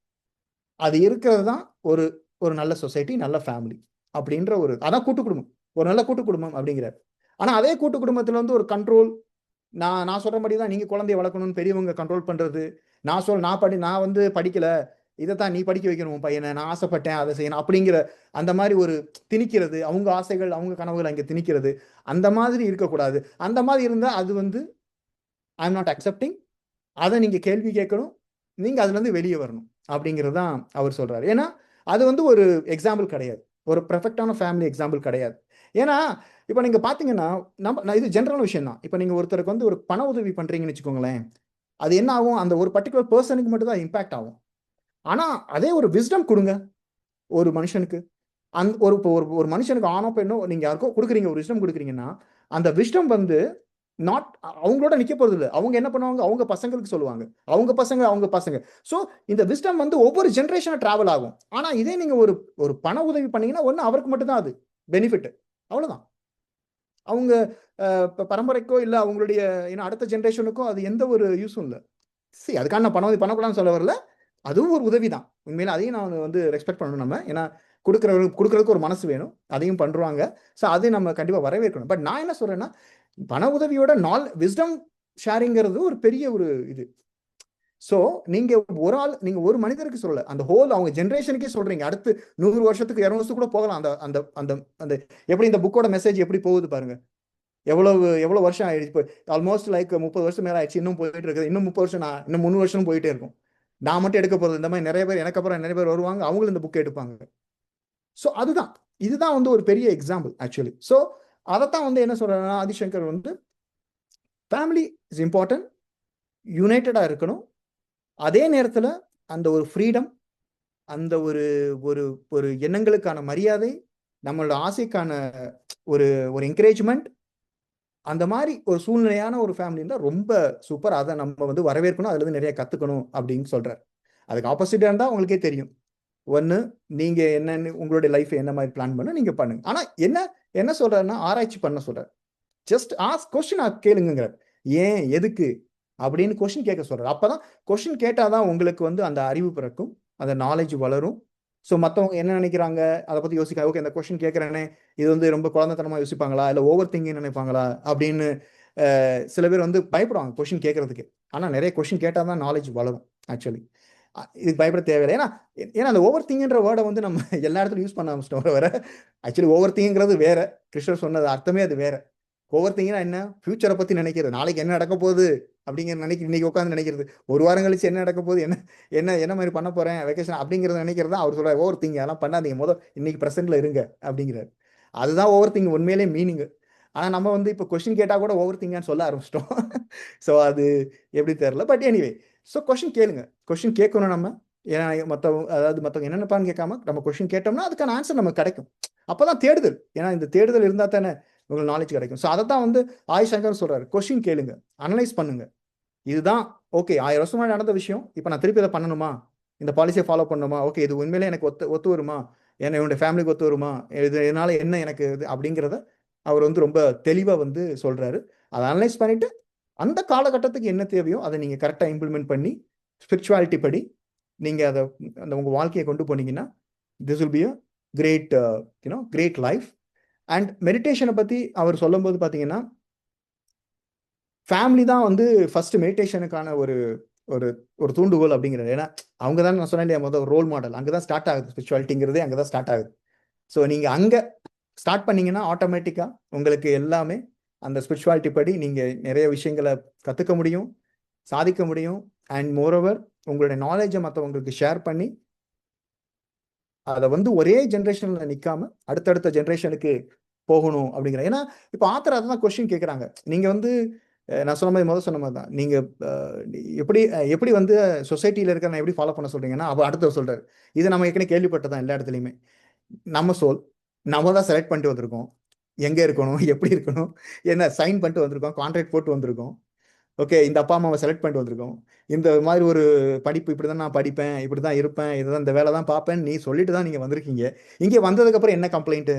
அது இருக்கிறது தான் ஒரு ஒரு நல்ல சொசைட்டி, நல்ல ஃபேமிலி அப்படின்ற ஒரு, அதான் கூட்டு குடும்பம், ஒரு நல்ல கூட்டு குடும்பம் அப்படிங்கிறார். ஆனால் அதே கூட்டு குடும்பத்தில் ஒரு கண்ட்ரோல், நான் சொல்கிற மாதிரி தான் நீங்கள் குழந்தைய வளர்க்கணும்னு பெரியவங்க கண்ட்ரோல் பண்ணுறது, நான் படிக்கலை, இதைத்தான் நீ படிக்க வைக்கணும் உன் பையனை, நான் ஆசைப்பட்டேன் அதை செய்யணும் அப்படிங்கிற அந்த மாதிரி ஒரு திணிக்கிறது, அவங்க ஆசைகள் அவங்க கனவுகள் அங்கே திணிக்கிறது, அந்த மாதிரி இருக்கக்கூடாது. அந்த மாதிரி இருந்தால் அது வந்து ஐ எம் நாட் அக்செப்டிங், அதை நீங்க கேள்வி கேட்கணும், நீங்க அதுல இருந்து வெளியே வரணும் அப்படிங்கிறது தான் அவர் சொல்றாரு. ஏன்னா அது வந்து ஒரு எக்ஸாம்பிள் கிடையாது, ஒரு பெர்ஃபெக்டான ஃபேமிலி எக்ஸாம்பிள் கிடையாது. ஏன்னா இப்போ நீங்க பாத்தீங்கன்னா இது ஜென்ரல் விஷயம் தான். இப்போ நீங்க ஒருத்தருக்கு வந்து ஒரு பண உதவி பண்றீங்கன்னு வச்சுக்கோங்களேன், அது என்ன ஆகும், அந்த ஒரு பர்டிகுலர் பர்சனுக்கு மட்டும் தான் இம்பாக்ட் ஆகும். ஆனா அதே ஒரு விஸ்டம் கொடுங்க ஒரு மனுஷனுக்கு, அந்த ஒரு ஒரு மனுஷனுக்கு ஆணோ பெண்ணோ நீங்க யாருக்கோ கொடுக்குறீங்க, ஒரு விஸ்டம் கொடுக்குறீங்கன்னா, அந்த விஸ்டம் வந்து நாட் அவங்களோட நிக்க போறது இல்லை. அவங்க என்ன பண்ணுவாங்க, அவங்க பசங்களுக்கு சொல்லுவாங்க, அவங்க பசங்க அவங்க பசங்க. ஸோ இந்த விஸ்டம் வந்து ஒவ்வொரு ஜென்ரேஷனா டிராவல் ஆகும். ஆனா இதே நீங்க ஒரு ஒரு பண உதவி பண்ணீங்கன்னா ஒன்று அவருக்கு மட்டும் தான் அது பெனிஃபிட், அவ்வளவுதான். அவங்க பரம்பரைக்கோ இல்லை அவங்களுடைய அடுத்த ஜென்ரேஷனுக்கோ அது எந்த ஒரு யூஸும் இல்லை. சரி, அதுக்கான நான் பண உதவி பண்ணக்கூடாதுன்னு சொல்ல வரல, அதுவும் ஒரு உதவி தான் உண்மையில. அதையும் நான் வந்து ரெஸ்பெக்ட் பண்ணணும் நம்ம. ஏன்னா கொடுக்கறதுக்கு ஒரு மனசு வேணும், அதையும் பண்றாங்க. ஸோ அதை நம்ம கண்டிப்பா வரவேற்கணும். பட் நான் என்ன சொல்றேன்னா, பண உதவியோட விஸ்டம் ஷேரிங்கிறது ஒரு பெரிய ஒரு இது. ஸோ நீங்க நீங்க ஒரு மனிதருக்கு சொல்லல, அந்த ஹோல் அவங்க ஜென்ரேஷனுக்கே சொல்றீங்க. அடுத்து 100 வருஷத்துக்கு 200 வருஷத்துக்கு கூட போகலாம். அந்த அந்த அந்த அந்த எப்படி இந்த புக்கோட மெசேஜ் எப்படி போகுது பாருங்க. எவ்வளவு வருஷம் ஆயிடுச்சு. இப்போ ஆல்மோஸ்ட் லைக் 30 வருஷம் மேல ஆயிடுச்சு, இன்னும் போயிட்டு இருக்குது. இன்னும் 30 வருஷம், இன்னும் 3 வருஷம் போயிட்டே இருக்கும். நான் மட்டும் எடுக்க போறது, இந்த மாதிரி நிறைய பேர் எனக்கு அப்புறம் நிறைய பேர் வருவாங்க, அவங்களும் இந்த புக் எடுப்பாங்க. ஸோ அதுதான், இதுதான் வந்து ஒரு பெரிய எக்ஸாம்பிள் ஆக்சுவலி. ஸோ அதைத்தான் வந்து என்ன சொல்றேன்னா, ஆதிசங்கர் வந்து ஃபேமிலி இஸ் இம்பார்ட்டன்ட், யுனைடடா இருக்கணும். அதே நேரத்தில் அந்த ஒரு ஃப்ரீடம், அந்த ஒரு ஒரு ஒரு எண்ணங்களுக்கான மரியாதை, நம்மளோட ஆசைக்கான ஒரு ஒரு என்கரேஜ்மெண்ட், அந்த மாதிரி ஒரு சூழ்நிலையான ஒரு ஃபேமிலி இருந்தால் ரொம்ப சூப்பர். அதை நம்ம வந்து வரவேற்கணும், அதுல இருந்து நிறைய கத்துக்கணும் அப்படின்னு சொல்றாரு. அதுக்கு ஆப்போசிட்டா இருந்தால் உங்களுக்கே தெரியும். ஒன்று, நீங்க என்னன்னு உங்களுடைய லைஃப் என்ன மாதிரி பிளான் பண்ண நீங்க பண்ணுங்க. ஆனா என்ன என்ன சொல்றாருன்னா, ஆராய்ச்சி பண்ண சொல்றாரு. ஜஸ்ட் ஆஸ்க் கொஸ்டின் கேளுங்கிறார். ஏன், எதுக்கு அப்படின்னு கொஸ்டின் கேட்க சொல்றாரு. அப்பதான் கொஸ்டின் கேட்டாதான் உங்களுக்கு வந்து அந்த அறிவு பிறக்கும், அந்த நாலேஜ் வளரும். ஸோ மற்றவங்க என்ன நினைக்கிறாங்க அதை பத்தி யோசிக்க, ஓகே இந்த கொஸ்டின் கேட்கறேனே இது வந்து ரொம்ப குழந்தைத்தனமா யோசிப்பாங்களா, இல்லை ஓவர் திங்கிங் நினைப்பாங்களா அப்படின்னு சில பேர் வந்து பயப்படுவாங்க கொஸ்டின் கேட்கறதுக்கு. ஆனா நிறைய கொஸ்டின் கேட்டாதான் நாலேஜ் வளரும் ஆக்சுவலி. இதுக்கு பயப்பட தேவையில்லை. ஏன்னா ஏன்னா அந்த ஓவர் திங்கின்ற வேர்டை வந்து நம்ம எல்லா இடத்துலையும் யூஸ் பண்ண ஆரம்பிச்சிட்டோம். வேற ஆக்சுவலி ஓவர் திங்கிறது வேற, கிருஷ்ணர் சொன்னது அர்த்தமே அது வேற. ஓவர் திங்கினா என்ன, ஃபியூச்சரை பத்தி நினைக்கிறது, நாளைக்கு என்ன நடக்க போகுது அப்படிங்கிற இன்னைக்கு உட்காந்து நினைக்கிறது, ஒரு வாரம் கழிச்சு என்ன நடக்க போகுது, என்ன என்ன என்ன மாதிரி பண்ண போறேன் வெக்கேஷன் அப்படிங்கிறத நினைக்கிறது தான் அவர் சொல்றாரு. ஓவர் திங்க் அதெல்லாம் பண்ணாதீங்க, முதல் இன்னைக்கு ப்ரெசென்ட்ல இருங்க அப்படிங்கிறாரு. அதுதான் ஓவர் திங்க் உண்மையிலே மீனிங். ஆனா நம்ம வந்து இப்போ கொஸ்டின் கேட்டா கூட ஓவர் திங்கான்னு சொல்ல ஆரம்பிச்சிட்டோம். ஸோ அது எப்படி தெரியல. பட் எனிவே, ஸோ கொஸ்டின் கேளுங்க, கொஸ்டின் கேட்கணும் நம்ம. ஏன்னா மற்றவங்க என்ன நினைப்பான்னு கேட்காம நம்ம கொஸ்டின் கேட்டோம்னா அதுக்கான ஆன்சர் நமக்கு கிடைக்கும். அப்பதான் தேடுதல், ஏன்னா இந்த தேடுதல் இருந்தா தானே உங்களுக்கு நாலேஜ் கிடைக்கும். ஸோ அதை தான் வந்து ஆதிசங்கர் சொல்றாரு, கொஸ்டின் கேளுங்க, அனலைஸ் பண்ணுங்க. இதுதான் ஓகே, 1000 வருஷமா நடந்த விஷயம், இப்போ நான் திருப்பி இதை பண்ணணுமா, இந்த பாலிசியை ஃபாலோ பண்ணணுமா, ஓகே இது உண்மையிலே எனக்கு ஒத்து வருமா, என்னுடைய ஃபேமிலிக்கு ஒத்து வருமா, இதனால என்ன எனக்கு இது அப்படிங்கிறத அவர் வந்து ரொம்ப தெளிவாக வந்து சொல்றாரு. அதை அனலைஸ் பண்ணிட்டு அந்த காலகட்டத்துக்கு என்ன தேவையோ அதை நீங்கள் கரெக்டாக இம்ப்ளிமெண்ட் பண்ணி ஸ்பிரிச்சுவாலிட்டி படி நீங்கள் அதை அந்த உங்கள் வாழ்க்கையை கொண்டு போனீங்கன்னா this will be a great great life. And மெடிடேஷனை பற்றி அவர் சொல்லும்போது பார்த்தீங்கன்னா, ஃபேமிலி தான் வந்து ஃபர்ஸ்ட் மெடிடேஷனுக்கான ஒரு ஒரு ஒரு தூண்டுகோல் அப்படிங்கிறது. ஏன்னா அவங்க தான், நான் சொன்னேன் இல்லையா, முதல் ரோல் மாடல் அங்கே தான் ஸ்டார்ட் ஆகுது, ஸ்பிரிச்சுவாலிட்டிங்கிறதே அங்கே தான் ஸ்டார்ட் ஆகுது. ஸோ நீங்கள் அங்கே ஸ்டார்ட் பண்ணீங்கன்னா ஆட்டோமேட்டிக்காக உங்களுக்கு எல்லாமே அந்த ஸ்பிரிச்சுவாலிட்டி படி நீங்கள் நிறைய விஷயங்களை கற்றுக்க முடியும், சாதிக்க முடியும். அண்ட் மோரோவர் உங்களுடைய நாலேஜை மற்றவங்களுக்கு ஷேர் பண்ணி அதை வந்து ஒரே ஜென்ரேஷனில் நிற்காம அடுத்தடுத்த ஜென்ரேஷனுக்கு போகணும் அப்படிங்கிற. ஏன்னா இப்போ ஆத்தர் அதான் கொஸ்டின் கேட்குறாங்க. நீங்கள் வந்து நான் சொன்ன மாதிரி சொன்ன மாதிரி தான், நீங்கள் எப்படி எப்படி வந்து சொசைட்டியில் இருக்கிற நான் எப்படி ஃபாலோ பண்ண சொல்றீங்கன்னா, அப்போ அடுத்தவர் சொல்றாரு, இது நம்ம ஏற்கனவே கேள்விப்பட்டதான் எல்லா இடத்துலையுமே. நம்ம சோல் நம்ம தான் செலக்ட் பண்ணிட்டு வந்திருக்கோம், எங்கே இருக்கணும் எப்படி இருக்கணும், என்ன சைன் பண்ணிட்டு வந்திருக்கோம், கான்ட்ராக்ட் போட்டு வந்திருக்கோம். ஓகே, இந்த அப்பா அம்மாவை செலக்ட் பண்ணிட்டு வந்திருக்கோம், இந்த மாதிரி ஒரு படிப்பு இப்படி தான் நான் படிப்பேன், இப்படி தான் இருப்பேன், இதுதான் இந்த வேலை தான் பார்ப்பேன், நீ சொல்லிட்டு தான் நீங்கள் வந்திருக்கீங்க. இங்கே வந்ததுக்கப்புறம் என்ன கம்ப்ளைண்ட்டு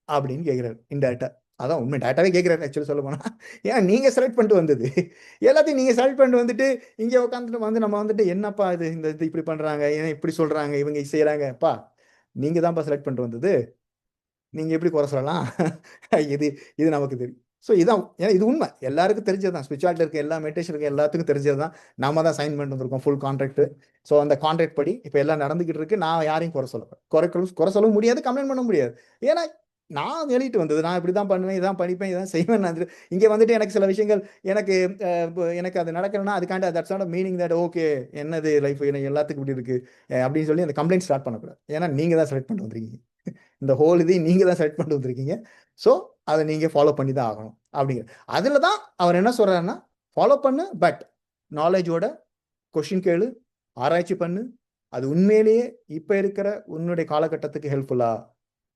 அப்படின்னு கேட்குறாரு இன்டேரக்டா. அதான் உண்மை, டேட்டாவே கேட்குறாரு ஆக்சுவலி சொல்ல போனா. ஏன் நீங்கள் செலக்ட் பண்ணிட்டு வந்தது எல்லாத்தையும் நீங்கள் செலக்ட் பண்ணிட்டு வந்துட்டு இங்கே உட்காந்துட்டு வந்து நம்ம வந்துட்டு என்னப்பா இது இந்த இது இப்படி பண்ணுறாங்க, ஏன் இப்படி சொல்கிறாங்க, இவங்க செய்கிறாங்கப்பா, நீங்கள் தான்ப்பா செலக்ட் பண்ணிட்டு வந்தது, நீங்கள் எப்படி குறை சொல்லலாம்? இது இது நமக்கு தெரியும். ஸோ இதான், ஏன்னா இது உண்மை, எல்லாருக்கும் தெரிஞ்சது தான். ஸ்பிரிச்சுவாலிட்டி இருக்க எல்லா மெடிடேஷன் இருக்க எல்லாத்துக்கும் தெரிஞ்சது தான். நாம தான் சைன் பண்ணிட்டு வந்திருக்கோம் ஃபுல் கான்ட்ராக்ட். ஸோ அந்த கான்ட்ராக்ட் படி இப்போ எல்லாம் நடந்துகிட்டு இருக்கு. நான் யாரையும் குறை சொல்ல முடியாது, கம்ப்ளைண்ட் பண்ண முடியாது. ஏன்னா நான் எழுதிட்டு வந்தது, நான் இப்படி தான் பண்ணுவேன், இதான் படிப்பேன், இதான் செய்வேன். நான் இங்கே வந்துட்டு எனக்கு சில விஷயங்கள் எனக்கு எனக்கு அது நடக்கணும்னா அதுக்காண்டி that's not meaning that okay என்னது லைஃப் எல்லாத்துக்கும் இப்படி இருக்கு அப்படின்னு சொல்லி அந்த கம்ப்ளைண்ட் ஸ்டார்ட் பண்ணக்கூடாது. ஏன்னா நீங்க தான் செலக்ட் பண்ணிட்டு வந்திருக்கீங்க, இந்த ஹோல் இதையும் நீங்க தான் செலக்ட் பண்ணிட்டு வந்திருக்கீங்க. ஸோ அதை நீங்க ஃபாலோ பண்ணி தான் ஆகணும் அப்படிங்கிற அதுல தான் அவர் என்ன சொல்றாருன்னா, ஃபாலோ பண்ணு, பட் நாலேஜோட கொஷின் கேளு, ஆராய்ச்சி பண்ணு, அது உண்மையிலேயே இப்ப இருக்கிற உன்னுடைய காலகட்டத்துக்கு ஹெல்ப்ஃபுல்லா,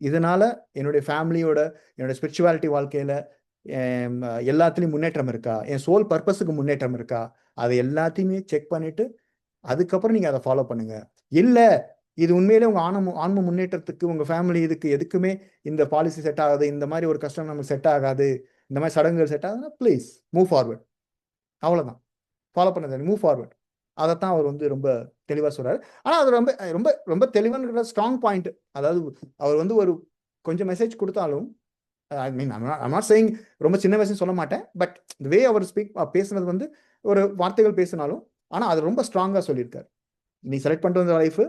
இதனால என்னுடைய ஃபேமிலியோட என்னோட ஸ்பிரிச்சுவாலிட்டி வாழ்க்கையில எல்லாத்துலயும் முன்னேற்றம் இருக்கா, என் சோல் பர்பஸுக்கு முன்னேற்றம் இருக்கா, அதை எல்லாத்தையுமே செக் பண்ணிட்டு அதுக்கப்புறம் நீங்க அதை ஃபாலோ பண்ணுங்க. இல்ல இது உண்மையிலே உங்க ஆன்ம முன்னேற்றத்துக்கு, உங்க ஃபேமிலி இதுக்கு எதுக்குமே இந்த பாலிசி செட் ஆகாது, இந்த மாதிரி ஒரு கஷ்டம் நமக்கு செட் ஆகாது, இந்த மாதிரி சடங்குகள் செட் ஆகுதுன்னா ப்ளீஸ் மூவ் ஃபார்வர்ட். அவ்வளவுதான், ஃபாலோ பண்ணது மூவ் ஃபார்வர்ட். அதைத்தான் அவர் வந்து ரொம்ப தெளிவா சொல்றாரு. ஆனா அது ரொம்ப ரொம்ப ரொம்ப தெளிவான ஸ்ட்ராங் பாயிண்ட். அதாவது அவர் வந்து ஒரு கொஞ்சம் மெசேஜ் கொடுத்தாலும், ஐ மீன் ஐம் நாட் சேயிங் ரொம்ப சின்ன மெசேஜ் சொல்ல மாட்டேன், பட் வே அவர் பேசுனது வந்து ஒரு வார்த்தைகள் பேசினாலும், ஆனா அது ரொம்ப ஸ்ட்ராங்கா சொல்லியிருக்காரு. நீ செலக்ட் பண்ணிட்டு வந்த லைஃப்,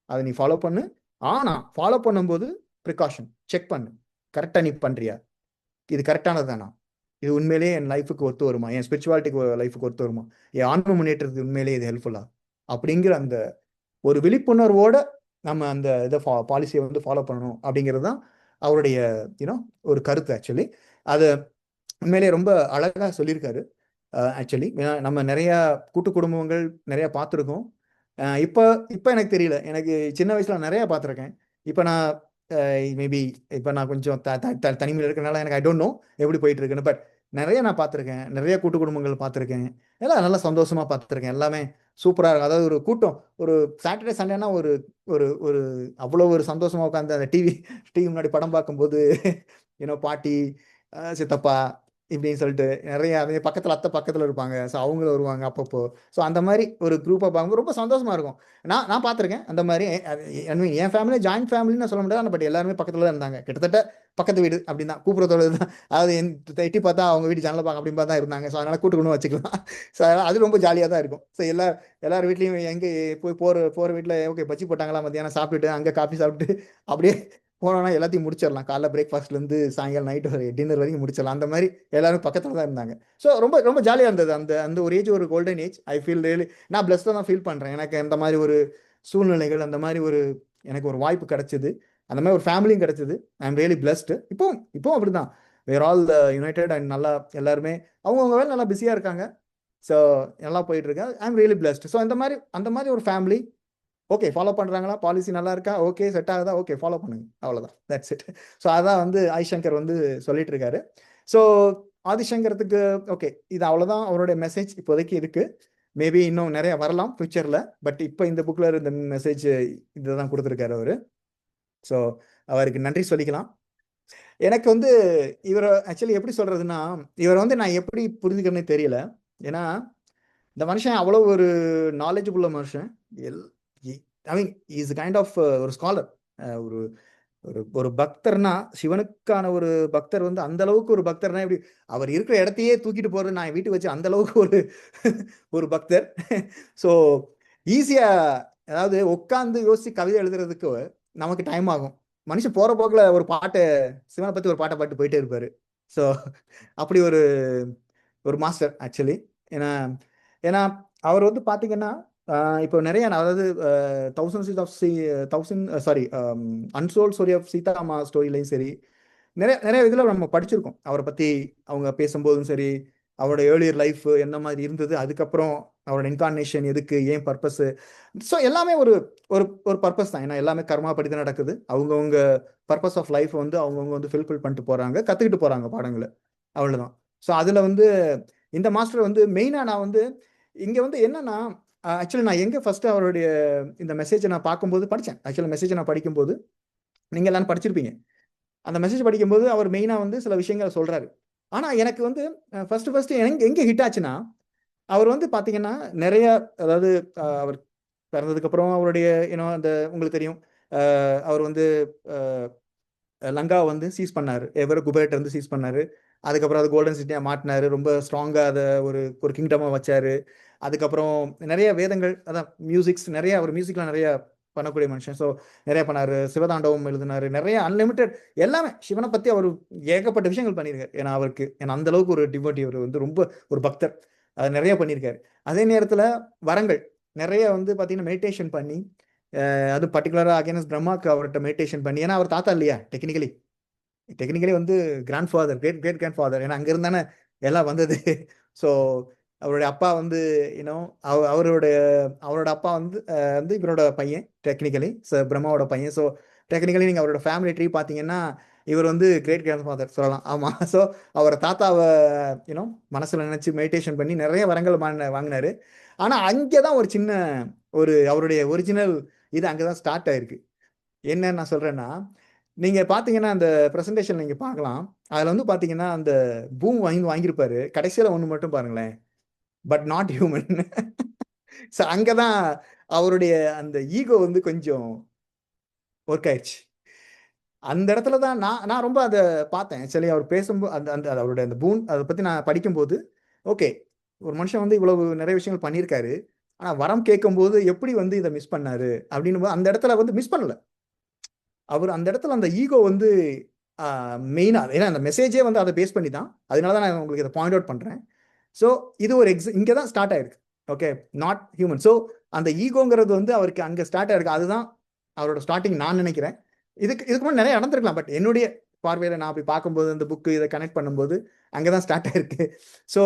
அதை நீ ஃபாலோ பண்ணு. ஆனா ஃபாலோ பண்ணும்போது ப்ரிகாஷன் செக் பண்ணு, கரெக்டா நீ பண்றியா, இது கரெக்டானது தானா, இது உண்மையிலேயே என் லைஃபுக்கு ஒத்து வருமா, என் ஸ்பிரிச்சுவாலிட்டிக்கு லைஃபுக்கு ஒத்து வருமா, என் ஆன்ம முன்னேற்றத்துக்கு உண்மையிலேயே இது ஹெல்ப்ஃபுல்லா அப்படிங்கிற அந்த ஒரு விழிப்புணர்வோட நம்ம அந்த இதை பாலிசியை வந்து ஃபாலோ பண்ணணும் அப்படிங்கிறது தான் அவருடைய யூனோ ஒரு கருத்து. ஆக்சுவலி அது உண்மையிலேயே ரொம்ப அழகா சொல்லியிருக்காரு. ஆக்சுவலி நம்ம நிறைய கூட்டு குடும்பங்கள் நிறைய பார்த்துருக்கோம். இப்போ இப்போ எனக்கு தெரியல, எனக்கு சின்ன வயசுல நிறைய பார்த்துருக்கேன். இப்போ நான் மேபி இப்போ நான் கொஞ்சம் தனிமையில் இருக்கிறனால எனக்கு ஐ டோன்ட் நோ எப்படி போயிட்டு இருக்குன்னு, பட் நிறைய நான் பார்த்துருக்கேன், நிறைய கூட்டு குடும்பங்கள் பார்த்துருக்கேன், எல்லாம் நல்லா சந்தோஷமா பார்த்துருக்கேன், எல்லாமே சூப்பராக இருக்கும். அதாவது ஒரு கூட்டம், ஒரு சாட்டர்டே சண்டேனா ஒரு ஒரு ஒரு அவ்வளோ ஒரு சந்தோஷமா உட்காந்து அந்த டிவி முன்னாடி படம் பார்க்கும்போது பாட்டி, சித்தப்பா இப்படின்னு சொல்லிட்டு நிறைய அதே பக்கத்தில் அத்தை பக்கத்தில் இருப்பாங்க. ஸோ அவங்களும் வருவாங்க அப்பப்போ. ஸோ அந்த மாதிரி ஒரு குரூப்பாக பார்க்கும்போது ரொம்ப சந்தோஷமா இருக்கும். நான் பார்த்துருக்கேன் அந்த மாதிரி. என் ஃபேமிலி ஜாயின்ட் ஃபேமிலின்னு சொல்ல முடியாது, பட் எல்லாருமே பக்கத்தில் தான் இருந்தாங்க. கிட்டத்தட்ட பக்கத்து வீடு அப்படின்னு தான் கூப்பிட்றதோட தான். அதாவது எட்டி பார்த்தா அவங்க வீட்டு ஜன்னலை பார்க்க அப்படின்னு பார்த்தா இருந்தாங்க. ஸோ அதனால கூட்டுக்கணும் வச்சுக்கலாம். ஸோ அது ரொம்ப ஜாலியாக தான் இருக்கும். ஸோ எல்லார் வீட்லையும் எங்கே போய் போகிற வீட்டில் ஓகே பச்சி போட்டாங்களா மத்தியானம் சாப்பிட்டுட்டு அங்கே காஃபி சாப்பிட்டு அப்படியே போனோம்னா எல்லாத்தையும் முடிச்சிடலாம். காலைல பிரேக்ஃபாஸ்ட்லேருந்து சாயங்காலம் நைட்டு வரை டின்னர் வரைக்கும் முடிச்சிடலாம். அந்த மாதிரி எல்லாரும் பக்கத்தில் தான் இருந்தாங்க. ஸோ ரொம்ப ரொம்ப ஜாலியாக இருந்தது. அந்த அந்த ஒரு ஏஜ் ஒரு golden age. I feel really, நான் பிளஸ்டாக தான் ஃபீல் பண்ணுறேன். எனக்கு அந்த மாதிரி ஒரு சூழ்நிலைகள், அந்த மாதிரி ஒரு எனக்கு ஒரு வாய்ப்பு கிடைச்சது, அந்த மாதிரி ஒரு ஃபேமிலியும் கிடைச்சது. I am really blessed. இப்போவும் அப்படி தான். வேர் ஆல் யுனைடெட் அண்ட் நல்லா எல்லாருமே அவங்கவுங்க வேலை நல்லா பிஸியாக இருக்காங்க. ஸோ நல்லா போயிட்டு இருக்கேன். I am really blessed. So அந்த மாதிரி ஒரு ஃபேமிலி ஓகே ஃபாலோ பண்ணுறாங்களா, பாலிசி நல்லா இருக்கா, ஓகே செட் ஆகுதா, ஓகே ஃபாலோ பண்ணுங்க, அவ்வளோதான், தட்ஸ் இட். ஸோ அதான் வந்து ஆதிசங்கர் வந்து சொல்லிட்டு இருக்காரு. ஸோ ஆதிசங்கரத்துக்கு ஓகே இது அவ்வளோதான் அவருடைய மெசேஜ் இப்போதைக்கு இருக்கு. மேபி இன்னும் நிறைய வரலாம் ஃபியூச்சரில், பட் இப்போ இந்த புக்கில் இந்த மெசேஜ் இதுதான் கொடுத்துருக்காரு அவர். ஸோ அவருக்கு நன்றி சொல்லிக்கலாம். எனக்கு வந்து இவரை ஆக்சுவலி எப்படி சொல்றதுன்னா, இவரை வந்து நான் எப்படி புரிஞ்சுக்கிறேன்னு தெரியல. ஏன்னா இந்த மனுஷன் அவ்வளோ ஒரு நாலேஜபுள்ள மனுஷன். ஐ மீன் இஸ் கைண்ட் ஆஃப் ஒரு ஸ்காலர். ஒரு ஒரு ஒரு பக்தர்னா, சிவனுக்கான ஒரு பக்தர் வந்து அந்த அளவுக்கு ஒரு பக்தர்னா எப்படி, அவர் இருக்கிற இடத்தையே தூக்கிட்டு போறது நான் வீட்டுக்கு வச்சு அந்த அளவுக்கு ஒரு ஒரு பக்தர். ஸோ ஈஸியா, அதாவது உட்காந்து யோசிச்சு கவிதை எழுதுறதுக்கு நமக்கு டைம் ஆகும். மனுஷன் போற போக்குல ஒரு பாட்டை, சிவனை பத்தி ஒரு பாட்டை பாட்டு போயிட்டே இருப்பாரு. ஸோ அப்படி ஒரு ஒரு மாஸ்டர் ஆக்சுவலி. ஏன்னா ஏன்னா அவர் வந்து பாத்தீங்கன்னா இப்போ நிறைய அதாவது அன்சோல்ட் ஸ்டோரி ஆஃப் சீதாமா ஸ்டோரிலையும் சரி, நிறைய நிறைய இதில் நம்ம படிச்சிருக்கோம் அவரை பற்றி. அவங்க பேசும்போதும் சரி, அவரோட ஏர்லியர் லைஃப் என்ன மாதிரி இருந்தது, அதுக்கப்புறம் அவரோட இன்கார்னேஷன் எதுக்கு, ஏன் பர்பஸ். ஸோ எல்லாமே ஒரு ஒரு ஒரு பர்பஸ் தான். ஏன்னா எல்லாமே கர்மா படி தான் நடக்குது. அவங்கவுங்க பர்பஸ் ஆஃப் லைஃப் வந்து அவங்கவுங்க வந்து ஃபில்ஃபில் பண்ணிட்டு போகிறாங்க, கற்றுக்கிட்டு போகிறாங்க பாடங்களை, அவ்வளோதான். ஸோ அதில் வந்து இந்த மாஸ்டர் வந்து மெயினாக நான் வந்து இங்கே வந்து என்னன்னா, ஆக்சுவலி நான் எங்கே ஃபர்ஸ்ட் அவருடைய இந்த மெசேஜை நான் பார்க்கும்போது படித்தேன். ஆக்சுவலி மெசேஜை நான் படிக்கும்போது, நீங்கள் எல்லாரும் படிச்சிருப்பீங்க, அந்த மெசேஜ் படிக்கும்போது அவர் மெயினாக வந்து சில விஷயங்களை சொல்கிறாரு. ஆனால் எனக்கு வந்து ஃபர்ஸ்ட் எங்கே ஹிட் ஆச்சுன்னா, அவர் வந்து பார்த்தீங்கன்னா நிறைய, அதாவது அவர் பிறந்ததுக்கப்புறம் அவருடைய அந்த உங்களுக்கு தெரியும், அவர் வந்து லங்கா வந்து சீஸ் பண்ணாரு, குபேர்ட்ட இருந்து சீஸ் பண்ணாரு. அதுக்கப்புறம் அது கோல்டன் சிட்டியாக மாட்டினாரு, ரொம்ப ஸ்ட்ராங்காக அதை ஒரு ஒரு கிங்டமாக வச்சாரு. அதுக்கப்புறம் நிறைய வேதங்கள், அதான் மியூசிக்ஸ் நிறைய, அவர் மியூசிக்லாம் நிறைய பண்ணக்கூடிய மனுஷன். ஸோ நிறைய பண்ணாரு, சிவதாண்டவம் எழுதினாரு, நிறைய அன்லிமிட்டெட் எல்லாமே சிவனை பற்றி அவர் ஏகப்பட்ட விஷயங்கள் பண்ணியிருக்காரு. ஏன்னா அந்த அளவுக்கு ஒரு டிவோட்டி, அவர் வந்து ரொம்ப ஒரு பக்தர், அது நிறைய பண்ணியிருக்காரு. அதே நேரத்தில் வரங்கள் நிறைய வந்து பார்த்தீங்கன்னா மெடிடேஷன் பண்ணி, அது பர்டிகுலராக அகேன்ஸ்ட் பிரம்மாக்கு அவர்கிட்ட மெடிடேஷன் பண்ணி, ஏன்னா அவர் தாத்தா இல்லையா, டெக்னிக்கலி வந்து grandfather, great great grandfather, ஏன்னா அங்கே இருந்தானே எல்லாம் வந்தது. ஸோ அவருடைய அப்பா வந்து இன்னும் அவரோட அப்பா வந்து வந்து இவரோட பையன், டெக்னிக்கலி பிரம்மாவோட பையன். ஸோ டெக்னிக்கலி நீங்கள் அவரோட ஃபேமிலி ட்ரீ பார்த்தீங்கன்னா இவர் வந்து கிரேட் கிராண்ட் ஃபாதர் சொல்லலாம். ஆமாம். ஸோ அவரை தாத்தாவை இன்னும் மனசில் நினச்சி மெடிடேஷன் பண்ணி நிறைய வரங்கள் வாங்கினாரு. ஆனால் அங்கே தான் ஒரு சின்ன ஒரு அவருடைய ஒரிஜினல் இது அங்கே தான் ஸ்டார்ட் ஆயிருக்கு. என்ன நான் சொல்கிறேன்னா, நீங்கள் பார்த்தீங்கன்னா அந்த ப்ரெசன்டேஷன் நீங்கள் பார்க்கலாம், அதில் வந்து பார்த்தீங்கன்னா அந்த பூம் வாங்கியிருப்பாரு, கடைசியில் ஒன்று மட்டும் பாருங்களேன், பட் நாட் ஹியூமன். ஸோ அங்கே தான் அவருடைய அந்த ஈகோ வந்து கொஞ்சம் ஒர்க் ஆயிடுச்சு. அந்த இடத்துல தான் நான் நான் ரொம்ப அதை பார்த்தேன். ஆக்சுவலி அவர் பேசும்போது அந்த அந்த அவருடைய அந்த பூன் அதை பற்றி நான் படிக்கும்போது, ஓகே, ஒரு மனுஷன் வந்து இவ்வளவு நிறைய விஷயங்கள் பண்ணியிருக்காரு, ஆனால் வரம் கேட்கும்போது எப்படி வந்து இதை மிஸ் பண்ணாரு அப்படின்னு அந்த இடத்துல வந்து மிஸ் பண்ணல. அவர் அந்த இடத்துல அந்த ஈகோ வந்து மெயினாக, ஏன்னா அந்த மெசேஜே வந்து அதை பேஸ் பண்ணி தான், அதனால தான் நான் உங்களுக்கு இதை பாயிண்ட் அவுட் பண்ணுறேன். ஸோ இது ஒரு இங்கே தான் ஸ்டார்ட் ஆயிருக்கு. Okay, not human. ஸோ அந்த ஈகோங்கிறது வந்து அவருக்கு அங்கே ஸ்டார்ட் ஆயிருக்கு. அதுதான் அவரோட ஸ்டார்டிங் நான் நினைக்கிறேன். இதுக்கு முன்னாடி நிறைய நடந்திருக்கலாம், பட் என்னுடைய பார்வையில் நான் போய் பார்க்கும்போது அந்த புக்கு இதை கனெக்ட் பண்ணும்போது அங்கே தான் ஸ்டார்ட் ஆயிருக்கு. ஸோ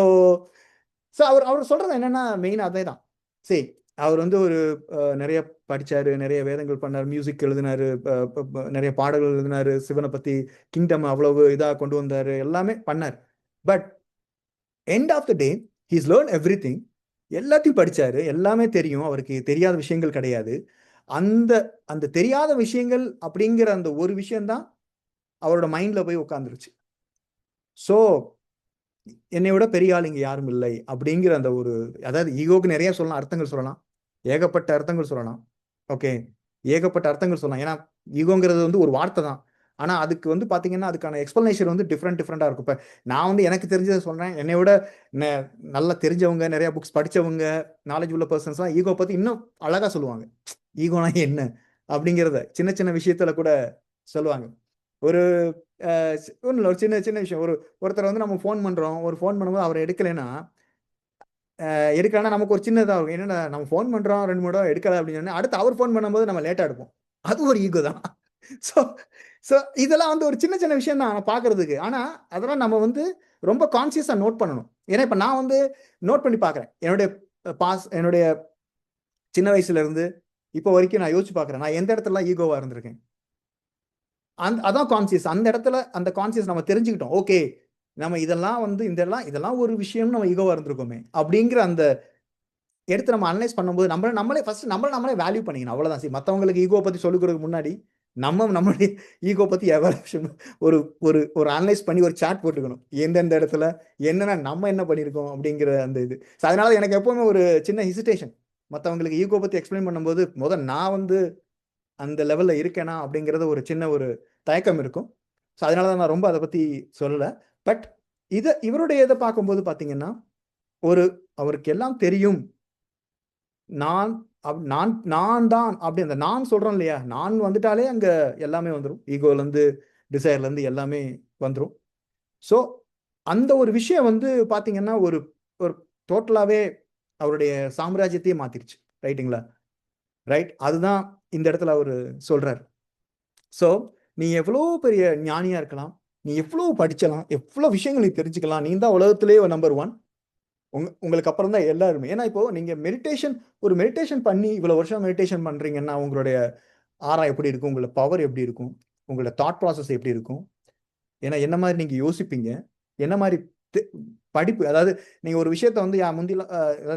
ஸோ அவர் சொல்றது என்னன்னா மெயின் அதே தான். சரி, அவர் வந்து ஒரு நிறைய படிச்சாரு, நிறைய வேதங்கள் பண்ணார், மியூசிக் எழுதினாரு, நிறைய பாடல்கள் எழுதினாரு, சிவனை பத்தி கிங்டம் அவ்வளவு இதா கொண்டு வந்தாரு, எல்லாமே பண்ணார். But end of the day he's learn everything. எல்லாத்தையும் படிச்சாரு, எல்லாமே தெரியும், அவருக்கு தெரியாத விஷயங்கள் கிடையாது. அந்த அந்த தெரியாத விஷயங்கள் அப்படிங்கிற அந்த ஒரு விஷயம்தான் அவரோட மைண்ட்ல போய் உட்காந்துருச்சு. ஸோ என்னை விட பெரிய ஆள் இங்க யாரும் இல்லை அப்படிங்கிற அந்த ஒரு, அதாவது ஈகோக்கு நிறைய சொல்லலாம், அர்த்தங்கள் சொல்லலாம், ஏகப்பட்ட அர்த்தங்கள் சொல்லலாம். ஓகே, ஏகப்பட்ட அர்த்தங்கள் சொல்லலாம். ஏன்னா ஈகோங்கிறது வந்து ஒரு வார்த்தை தான், ஆனா அதுக்கு வந்து பாத்தீங்கன்னா அதுக்கான எக்ஸ்பிளனேஷன் வந்து டிஃப்ரெண்டா இருக்கும். இப்ப நான் வந்து எனக்கு தெரிஞ்சதை சொல்றேன், என்னை விட நல்லா தெரிஞ்சவங்க, நிறைய புக்ஸ் படிச்சவங்க, நாலேஜ் உள்ள பர்சன்ஸ்லாம் ஈகோ பத்தி இன்னும் அழகா சொல்லுவாங்க. ஈகோனா என்ன அப்படிங்கிறத சின்ன சின்ன விஷயத்துல கூட சொல்லுவாங்க. ஒரு ஒன்றும் இல்லை, ஒரு சின்ன சின்ன விஷயம். ஒருத்தர் வந்து நம்ம ஃபோன் பண்ணுறோம், ஒரு ஃபோன் பண்ணும்போது அவர் எடுக்கலைன்னா நமக்கு ஒரு சின்னதாக இருக்கும். என்னடா நம்ம ஃபோன் பண்ணுறோம் 2 3 தடவை எடுக்கலை அப்படின்னு சொன்னா, அடுத்து அவர் ஃபோன் பண்ணும்போது நம்ம லேட்டாக எடுப்போம். அது ஒரு ஈகோ தான். ஸோ ஸோ இதெல்லாம் வந்து ஒரு சின்ன சின்ன விஷயம் தான் பார்க்கறதுக்கு. ஆனால் அதெல்லாம் நம்ம வந்து ரொம்ப கான்சியஸாக நோட் பண்ணணும். ஏன்னா இப்போ நான் வந்து நோட் பண்ணி பார்க்குறேன். என்னுடைய சின்ன வயசுல இருந்து இப்போ வரைக்கும் நான் யோசிச்சு பார்க்குறேன், நான் எந்த இடத்துல ஈகோவாக இருந்திருக்கேன். அதான் கான்சியஸ். அந்த இடத்துல அந்த கான்சியஸ் நம்ம தெரிஞ்சுக்கிட்டோம். ஓகே, நம்ம இதெல்லாம் வந்து இதெல்லாம் ஒரு விஷயம் நம்ம ஈகோவா இருந்திருக்கோமே அப்படிங்கிற அந்த எடுத்து நம்ம அனலைஸ் பண்ணும்போது நம்மளே ஃபர்ஸ்ட் நம்மளே வேல்யூ பண்ணிக்கணும். அவ்வளவுதான். சரி, மற்றவங்களுக்கு ஈகோ பத்தி சொல்லிக்கிறதுக்கு முன்னாடி நம்மளுடைய ஈகோ பத்தி எவாலுவேஷன் ஒரு ஒரு ஒரு அனலைஸ் பண்ணி ஒரு சார்ட் போட்டுக்கணும். எந்தெந்த இடத்துல என்னென்ன நம்ம என்ன பண்ணியிருக்கோம் அப்படிங்கிற அந்த இது. அதனால எனக்கு எப்பவுமே ஒரு சின்ன ஹெசிடேஷன், மற்றவங்களுக்கு ஈகோ பத்தி எக்ஸ்பிளைன் பண்ணும்போது நான் வந்து அந்த லெவல்ல இருக்கேனா அப்படிங்கிறது ஒரு சின்ன ஒரு தயக்கம் இருக்கும். ஸோ அதனால தான் நான் ரொம்ப அதை பத்தி சொல்லலை. பட் இவருடைய இதை பார்க்கும்போது பார்த்தீங்கன்னா, அவருக்கு எல்லாம் தெரியும், நான் நான் நான் தான் அப்படி அந்த நான் சொல்றோம் இல்லையா, நான் வந்துட்டாலே அங்க எல்லாமே வந்துடும். ஈகோலேருந்து டிசைர்லேருந்து எல்லாமே வந்துடும். ஸோ அந்த ஒரு விஷயம் வந்து பார்த்தீங்கன்னா ஒரு ஒரு டோட்டலாகவே அவருடைய சாம்ராஜ்யத்தையே மாத்திருச்சு. ரைட்டுங்களா? ரைட், அதுதான் இந்த இடத்துல அவர் சொல்றாரு. ஸோ நீ எவ்வளோ பெரிய ஞானியா இருக்கலாம், நீ எவ்வளோ படிச்சலாம், எவ்வளோ விஷயங்கள் நீ தெரிஞ்சுக்கலாம், நீ தான் உலகத்திலேயே நம்பர் 1, உங்களுக்கு அப்புறம் தான் எல்லாருமே. ஏன்னா இப்போ நீங்க மெடிடேஷன் பண்ணி இவ்வளவு வருஷம் மெடிடேஷன் பண்றீங்கன்னா உங்களுடைய ஆறா எப்படி இருக்கும், உங்களோட பவர் எப்படி இருக்கும், உங்களோட தாட் ப்ராசஸ் எப்படி இருக்கும், ஏன்னா என்ன மாதிரி நீங்க யோசிப்பீங்க, என்ன மாதிரி படிப்பு, அதாவது நீங்க ஒரு விஷயத்த வந்து முந்தில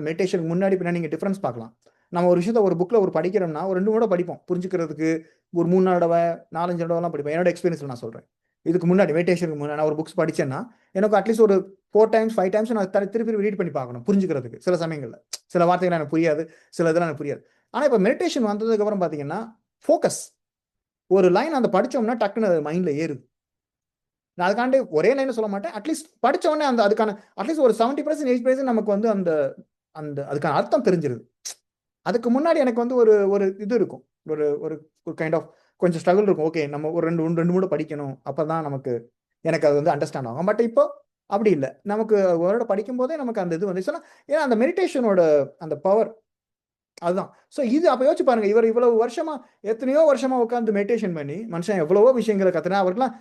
மெடிடேஷனுக்கு முன்னாடி பின்னாடி நீங்க டிஃபரன்ஸ் பார்க்கலாம். நம்ம ஒரு விஷயத்த ஒரு புக்ல படிக்கிறோம்னா ஒரு 2 தடவை படிப்போம் புரிஞ்சுக்கிறதுக்கு, ஒரு 3 தடவை 4 5 தடவைலாம் படிப்போம். என்னோட எக்ஸ்பீரியன்ஸ்ல நான் சொல்றேன். இதுக்கு முன்னாடி மெடிடேஷனுக்கு முன்னாடி நான் ஒரு புக்ஸ் படிச்சேன்னா எனக்கு அட்லீஸ்ட் ஒரு 4 டைம்ஸ் 5 டைம்ஸ் நான் திருப்பி ரீட் பண்ணி பார்க்கணும் புரிஞ்சுக்கிறதுக்கு. சில சமயங்கள்ல சில வார்த்தைகள் எனக்கு புரியாது, சில இதெல்லாம் எனக்கு புரியாது. ஆனா இப்போ மெடிடேஷன் வந்ததுக்கு அப்புறம் பாத்தீங்கன்னா ஃபோக்கஸ், ஒரு லைன் அந்த படிச்சோம்னா டக்குன்னு மைண்ட்ல ஏறுது. நான் அதுக்காண்டி ஒரே லைன் சொல்ல மாட்டேன். அட்லீஸ்ட் படிச்ச உடனே அந்த அதுக்கான அட்லீஸ்ட் ஒரு 70% 80% நமக்கு வந்து அந்த அந்த அதுக்கான அர்த்தம் தெரிஞ்சிருது. அதுக்கு முன்னாடி எனக்கு வந்து ஒரு ஒரு இது இருக்கும். ஒரு ஒரு கைண்ட் ஆஃப் கொஞ்சம் ஸ்ட்ரகிள் இருக்கும். ஓகே, நம்ம ஒரு 2 மூணு படிக்கணும். அப்பதான் நமக்கு எனக்கு அது வந்து அண்டர்ஸ்டாண்ட் ஆகும். பட் இப்போ அப்படி இல்ல. நமக்கு ஒரு தடவ படிக்கும்போதே நமக்கு அந்த இது வந்துச்சுன்னா, ஏன்னா அந்த மெடிடேஷனோட அந்த பவர் அதுதான். ஸோ இது அப்ப யோசிச்சு பாருங்க. இவர் இவ்வளவு வருஷமா எத்தனையோ வருஷமா உட்கார்ந்து மெடிடேஷன் பண்ணி மனுஷன் எவ்வளவோ விஷயங்கள கத்துனா, அவருக்கெல்லாம்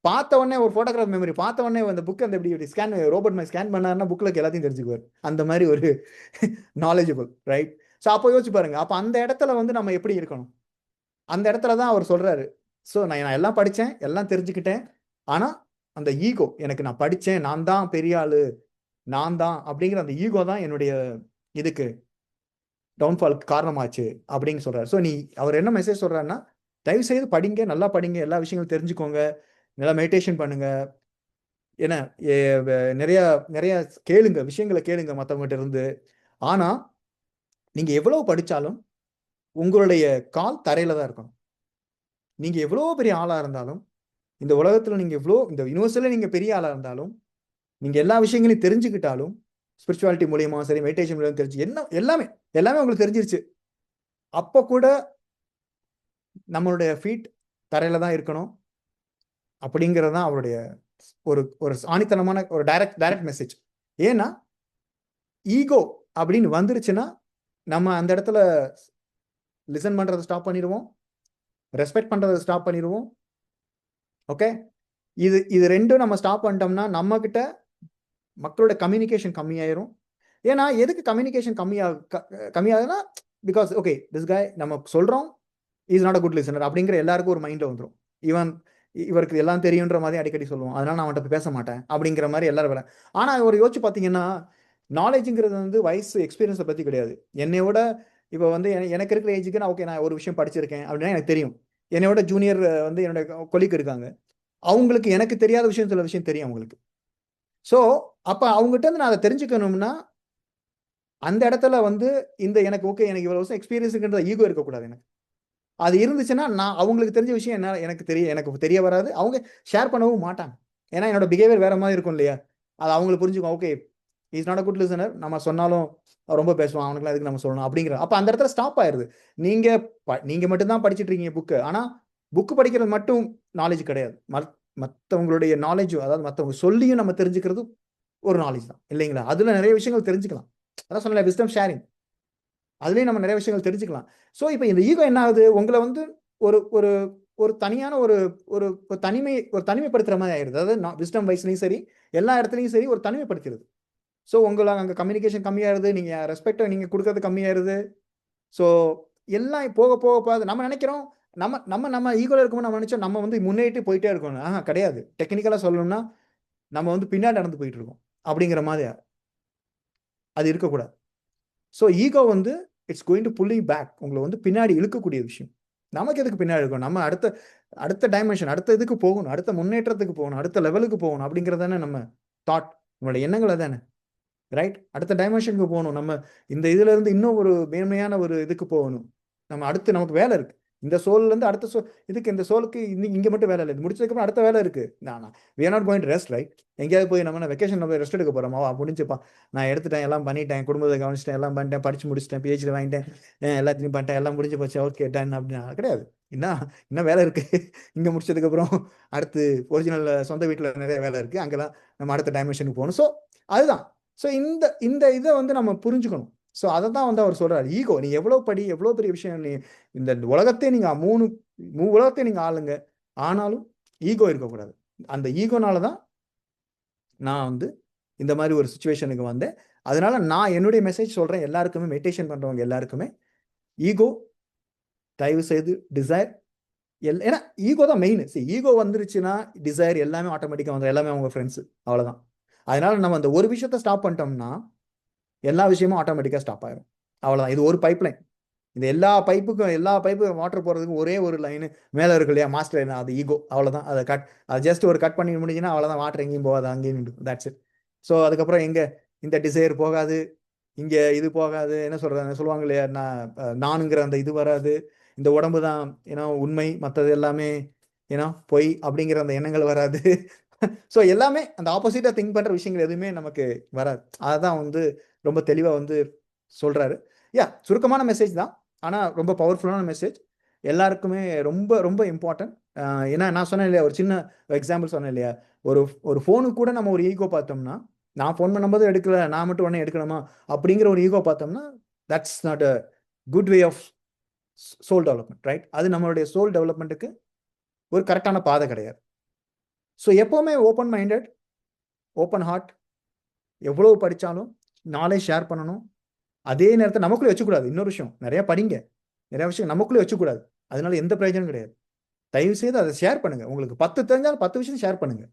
பார்த்த உடனே ஒரு போட்டோகிராஃப் மெமரி பார்த்த உடனே அந்த புக் அந்த இப்படி ஸ்கேன் ரோபோட் மாதிரி ஸ்கேன் பண்ணாருன்னா புக்ல எல்லாத்தையும் தெரிஞ்சுக்குவார். அந்த மாதிரி ஒரு நாலேஜபிள், ரைட்? ஸோ அப்போ யோசிச்சு பாருங்க. அப்ப அந்த இடத்துல வந்து நம்ம எப்படி இருக்கணும்? அந்த இடத்துல தான் அவர் சொல்றாரு. ஸோ நான் எல்லாம் படிச்சேன், எல்லாம் தெரிஞ்சுக்கிட்டேன். ஆனா அந்த ஈகோ, எனக்கு நான் படிச்சேன், நான் தான் பெரிய ஆளு, நான் தான் அப்படிங்கிற அந்த ஈகோ தான் என்னுடைய இதுக்கு டவுன்ஃபாலுக்கு காரணமாச்சு அப்படின்னு சொல்றாரு. ஸோ அவர் என்ன மெசேஜ் சொல்றாருன்னா, தயவு செய்து படிங்க, நல்லா படிங்க, எல்லா விஷயங்களும் தெரிஞ்சுக்கோங்க, நல்லா மெடிடேஷன் பண்ணுங்க. ஏன்னா நிறைய நிறைய கேளுங்க, விஷயங்களை கேளுங்க மற்றவங்ககிட்ட இருந்து. ஆனா நீங்க எவ்வளவு படிச்சாலும் உங்களுடைய கால் தரையில தான் இருக்கணும். நீங்க எவ்வளவு பெரிய ஆளா இருந்தாலும், இந்த உலகத்துல நீங்க இந்த யூனிவர்ஸ்ல நீங்க பெரிய ஆளா இருந்தாலும், நீங்க எல்லா விஷயங்களையும் தெரிஞ்சுக்கிட்டாலும், ஸ்பிரிச்சுவாலிட்டி மூலியமா சரி, மெடிடேஷன் மூலியமா தெரிஞ்சு என்ன எல்லாமே எல்லாமே உங்களுக்கு தெரிஞ்சிருச்சு. அப்ப கூட நம்மளுடைய ஃபீட் தரையில தான் இருக்கணும் அப்படிங்கிறது தான் அவருடைய ஒரு ஒரு ஆணித்தனமான ஒரு டைரக்ட் மெசேஜ். ஏன்னா ஈகோ அப்படின்னு வந்துருச்சுன்னா நம்ம அந்த இடத்துல லிசன் பண்றதை ஸ்டாப் பண்ணிடுவோம், ரெஸ்பெக்ட் பண்றதை ஸ்டாப் பண்ணிடுவோம். ஓகே, இது இது ரெண்டும் நம்ம ஸ்டாப் பண்ணிட்டோம்னா நம்ம கிட்ட மக்களோட கம்யூனிகேஷன் கம்மியாயிரும். ஏன்னா எதுக்கு கம்யூனிகேஷன் கம்மியாகுதுன்னா, பிகாஸ் ஓகே திஸ் கை நம்ம சொல்றோம் is not a good listener அப்படிங்கிற எல்லாருக்கும் ஒரு மைண்ட்ல வந்துடும். இவருக்கு எல்லாம் தெரியுன்ற மாதிரி அடிக்கடி சொல்லுவோம், அதனால நான் அவன்கிட்ட பேச மாட்டேன் அப்படிங்கிற மாதிரி எல்லாரும் வேலை. ஆனா ஒரு யோசிச்சு பார்த்தீங்கன்னா, நாலேஜுங்கிறது வந்து வயசு எக்ஸ்பீரியன்ஸை பத்தி கிடையாது. என்னையோட இப்போ வந்து எனக்கு இருக்கிற ஏஜுக்கு நான் ஓகே நான் ஒரு விஷயம் படிச்சிருக்கேன் அப்படின்னா எனக்கு தெரியும். என்னையோட ஜூனியர் வந்து என்னோட கொலிக் இருக்காங்க, அவங்களுக்கு எனக்கு தெரியாத விஷயம் சில விஷயம் தெரியும் அவங்களுக்கு. ஸோ அப்ப அவங்ககிட்ட இருந்து நான் அதை தெரிஞ்சுக்கணும்னா அந்த இடத்துல வந்து இந்த எனக்கு ஓகே எனக்கு இவ்வளவு வருஷம் எக்ஸ்பீரியன்ஸ் இருக்குன்ற ஈகோ இருக்கக்கூடாது எனக்கு. அது இருந்துச்சுன்னா நான் அவங்களுக்கு தெரிஞ்ச விஷயம் என்ன எனக்கு தெரிய வராது, அவங்க ஷேர் பண்ணவும் மாட்டாங்க. ஏன்னா என்னோட பிஹேவியர் வேற மாதிரி இருக்கும் இல்லையா? அது அவங்களுக்கு புரிஞ்சுக்கும். Okay is not a good listener, நம்ம சொன்னாலும் ரொம்ப பேசுவான், அவனுக்குலாம் எதுக்கு நம்ம சொல்லணும் அப்படிங்கிற அப்ப அந்த இடத்துல ஸ்டாப் ஆயிருது. நீங்க நீங்க மட்டும் தான் படிச்சுட்டு இருக்கீங்க புக்கு, ஆனா புக்கு படிக்கிறது மட்டும் நாலேஜ் கிடையாது. மற்றவங்களுடைய நாலேஜ், அதாவது மற்றவங்க சொல்லியும் நம்ம தெரிஞ்சுக்கிறது ஒரு நாலேஜ் தான் இல்லைங்களா? அதுல நிறைய விஷயங்கள் தெரிஞ்சுக்கலாம். அதான் சொன்னல விஸ்டம் ஷேரிங், அதுலயும் நம்ம நிறைய விஷயங்கள் தெரிஞ்சுக்கலாம். ஸோ இப்போ இந்த ஈகோ என்ன ஆகுது, உங்களை வந்து ஒரு ஒரு ஒரு தனியான ஒரு ஒரு தனிமைப்படுத்துற மாதிரி ஆயிருது. அதாவது விஸ்டம் வைஸ்லையும் சரி, எல்லா இடத்துலையும் சரி ஒரு தனிமைப்படுத்துறது. ஸோ உங்களை அங்கே கம்யூனிகேஷன் கம்மியாயிருது, நீங்க ரெஸ்பெக்டை நீங்க கொடுக்கறது கம்மியாயிருது. ஸோ எல்லாம் போக போக போக நம்ம நினைக்கிறோம், நம்ம நம்ம நம்ம ஈகோல இருக்கும்போது நம்ம நினைச்சோம் நம்ம வந்து முன்னேறிட்டு போயிட்டே இருக்கணும். கிடையாது. டெக்னிக்கலா சொல்லணும்னா நம்ம வந்து பின்னாடி நடந்து போயிட்டு இருக்கோம் அப்படிங்கிற மாதிரி அது இருக்கக்கூடாது. ஸோ ஈகோ வந்து it's going to pulling back, உங்களை வந்து பின்னாடி இழுக்கக்கூடிய விஷயம். நமக்கு எதுக்கு பின்னாடி இருக்கும்? நம்ம அடுத்த அடுத்த டைமென்ஷன், அடுத்த இதுக்கு போகணும், அடுத்த முன்னேற்றத்துக்கு போகணும், அடுத்த லெவலுக்கு போகணும் அப்படிங்கிறது தானே நம்ம தாட், நம்மளோட எண்ணங்கள் தானே, ரைட்? அடுத்த டைமென்ஷனுக்கு போகணும், நம்ம இந்த இதுல இருந்து இன்னும் ஒரு மேன்மையான ஒரு இதுக்கு போகணும். நம்ம அடுத்து நமக்கு வேலை இருக்கு. இந்த சோல்ல இருந்து அடுத்த இதுக்கு, இந்த சோலுக்கு இங்க மட்டும் வேலை இல்லை, இது முடிச்சதுக்கு அடுத்த வேலை இருக்கு. we are not going to rest, right? எங்கேயாவது போய் நம்ம வெக்கேஷன் போய் ரெஸ்ட் எடுக்க போறோமா? முடிஞ்சுப்பா, நான் எடுத்துட்டேன், எல்லாம் பண்ணிட்டேன், குடும்பத்தை கவனிச்சிட்டேன், எல்லாம் பண்ணிட்டேன், படிச்சு முடிச்சிட்டேன், பிஹெச்டி வாங்கிட்டேன், எல்லாத்தையும் பண்ணிட்டேன், எல்லாம் முடிஞ்சு போச்சு, ஓகே டன் அப்படின்னா கிடையாது. இன்னும் வேலை இருக்கு. இங்க முடிச்சதுக்கு அப்புறம் அடுத்து ஒரிஜினல் சொந்த வீட்டுல நிறைய வேலை இருக்கு, அங்கெல்லாம் நம்ம அடுத்த டைமென்ஷனுக்கு போகணும். ஸோ அதுதான். ஸோ இந்த இந்த இதை வந்து நம்ம புரிஞ்சுக்கணும். ஸோ அதை தான் வந்து அவர் சொல்றாரு, ஈகோ நீ எவ்வளவு படி, எவ்வளவு பெரிய விஷயம், நீ இந்த உலகத்தை நீங்க உலகத்தை நீங்க ஆளுங்க, ஆனாலும் ஈகோ இருக்கக்கூடாது. அந்த ஈகோனால தான் நான் வந்து இந்த மாதிரி ஒரு சுச்சுவேஷனுக்கு வந்தேன். அதனால நான் என்னுடைய மெசேஜ் சொல்றேன் எல்லாருக்குமே, மெடிடேஷன் பண்றவங்க எல்லாருக்குமே, ஈகோ தயவு செய்து டிசைர் ஏன்னா ஈகோ தான் மெயின். ஈகோ வந்துருச்சுன்னா டிசைர் எல்லாமே ஆட்டோமேட்டிக்கா வந்துடும், எல்லாமே அவங்க ஃப்ரெண்ட்ஸ், அவ்வளவுதான். அதனால நம்ம அந்த ஒரு விஷயத்த ஸ்டாப் பண்ணிட்டோம்னா எல்லா விஷயமும் ஆட்டோமேட்டிக்கா ஸ்டாப் ஆயிரும், அவ்வளவுதான். இது ஒரு பைப் லைன். இந்த எல்லா பைப்புக்கும் வாட்டர் போறதுக்கு ஒரே ஒரு லைன் மேல இருக்கு இல்லையா, மாஸ்டர் லைன், அது ஈகோ, அவ்வளவுதான். அதை ஜஸ்ட் ஒரு கட் பண்ணி முடிஞ்சுன்னா அவ்வளவுதான், வாட்டர் எங்கேயும் போகாது, அங்கேயும் தட்ஸ் இட். ஸோ அதுக்கப்புறம் எங்க இந்த டிசைர் போகாது, இங்க இது போகாது, என்ன சொல்லுவாங்க இல்லையா, நானுங்கிற அந்த இது வராது, இந்த உடம்பு தான் ஏன்னா உண்மை, மற்றது எல்லாமே ஏன்னா பொய் அப்படிங்கிற அந்த எண்ணங்கள் வராது. ஸோ எல்லாமே அந்த ஆப்போசிட்டாக திங்க் பண்ணுற விஷயங்கள் எதுவுமே நமக்கு வராது. அதுதான் வந்து ரொம்ப தெளிவாக வந்து சொல்கிறாரு. சுருக்கமான மெசேஜ் தான், ஆனால் ரொம்ப பவர்ஃபுல்லான மெசேஜ். எல்லாருக்குமே ரொம்ப ரொம்ப இம்பார்ட்டன்ட். ஏன்னா நான் சொன்னேன் இல்லையா, ஒரு சின்ன எக்ஸாம்பிள் சொன்னேன் இல்லையா, ஒரு ஒரு ஃபோனுக்கு கூட நம்ம ஒரு ஈகோ பார்த்தோம்னா, நான் ஃபோன் பண்ணும்போது எடுக்கல, நான் மட்டும் உடனே எடுக்கணுமா அப்படிங்கிற ஒரு ஈகோ பார்த்தோம்னா, that's not a good way of soul development, right? அது நம்மளுடைய சோல் டெவலப்மெண்ட்டுக்கு ஒரு கரெக்டான பாதை கிடையாது. ஸோ எப்போவுமே ஓப்பன் மைண்டட், ஓப்பன் ஹார்ட், எவ்வளவு படித்தாலும் நாலேஜ் ஷேர் பண்ணணும். அதே நேரத்தில் நமக்குள்ளே வச்சுக்கூடாது. இன்னொரு விஷயம், நிறைய படிங்க, நிறைய விஷயம் நமக்குள்ளே வச்சுக்கூடாது. அதனால எந்த பிரயோஜனம் கிடையாது. தயவு செய்து அதை ஷேர் பண்ணுங்க. உங்களுக்கு 10 தெரிஞ்சாலும் 10 விஷயம் ஷேர் பண்ணுங்க.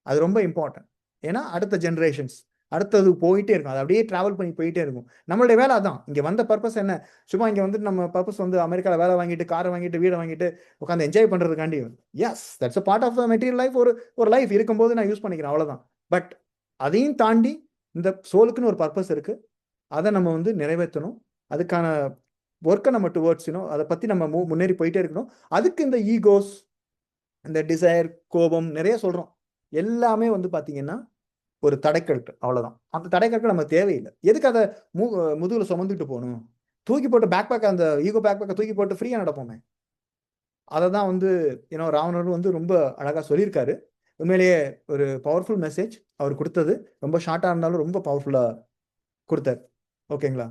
அது ரொம்ப இம்பார்ட்டன்ட். ஏன்னா அடுத்த ஜென்ரேஷன்ஸ், அடுத்தது போயிட்டே இருக்கும். அது அப்படியே டிராவல் பண்ணி போயிட்டே இருக்கும். நம்மளுடைய வேலை அதான். இங்க வந்த பர்பஸ் என்ன? சும்மா இங்க வந்து நம்ம பர்பஸ் வந்து அமெரிக்காவில் வேலை வாங்கிட்டு, காரை வாங்கிட்டு, வீடை வாங்கிட்டு உட்காந்து என்ஜாய் பண்றதுக்காண்டி. Yes, that's a part of the material life. ஒரு லைஃப் இருக்கும்போது நான் யூஸ் பண்ணிக்கிறேன், அவ்வளவுதான். பட் அதையும் தாண்டி இந்த சோலுக்குன்னு ஒரு பர்பஸ் இருக்கு. அதை நம்ம வந்து நிறைவேற்றணும். அதுக்கான ஒர்க்கை நம்ம டுவர்ட்ஸ் அதை பத்தி நம்ம முன்னேறி போயிட்டே இருக்கணும். அதுக்கு இந்த ஈகோஸ், இந்த டிசைர், கோபம் நிறைய சொல்றோம். எல்லாமே வந்து பாத்தீங்கன்னா ஒரு தடைக்கட்டு, அவ்வளவுதான். அந்த தடைக்கட்டு நம்ம தேவையில்லை. எதுக்கு அதை முதுகுல சுமந்துட்டு போகணும்? தூக்கி போட்டு பேக் பேக், அந்த ஈகோ பேக் பேக்கை தூக்கி போட்டு ஃப்ரீயா நடப்போமே. அதை தான் வந்து ராவணர் வந்து ரொம்ப அழகா சொல்லியிருக்காரு. உண்மையிலேயே ஒரு பவர்ஃபுல் மெசேஜ் அவர் கொடுத்தது. ரொம்ப ஷார்ட்டா இருந்தாலும் ரொம்ப பவர்ஃபுல்லா கொடுத்தாரு. ஓகேங்களா?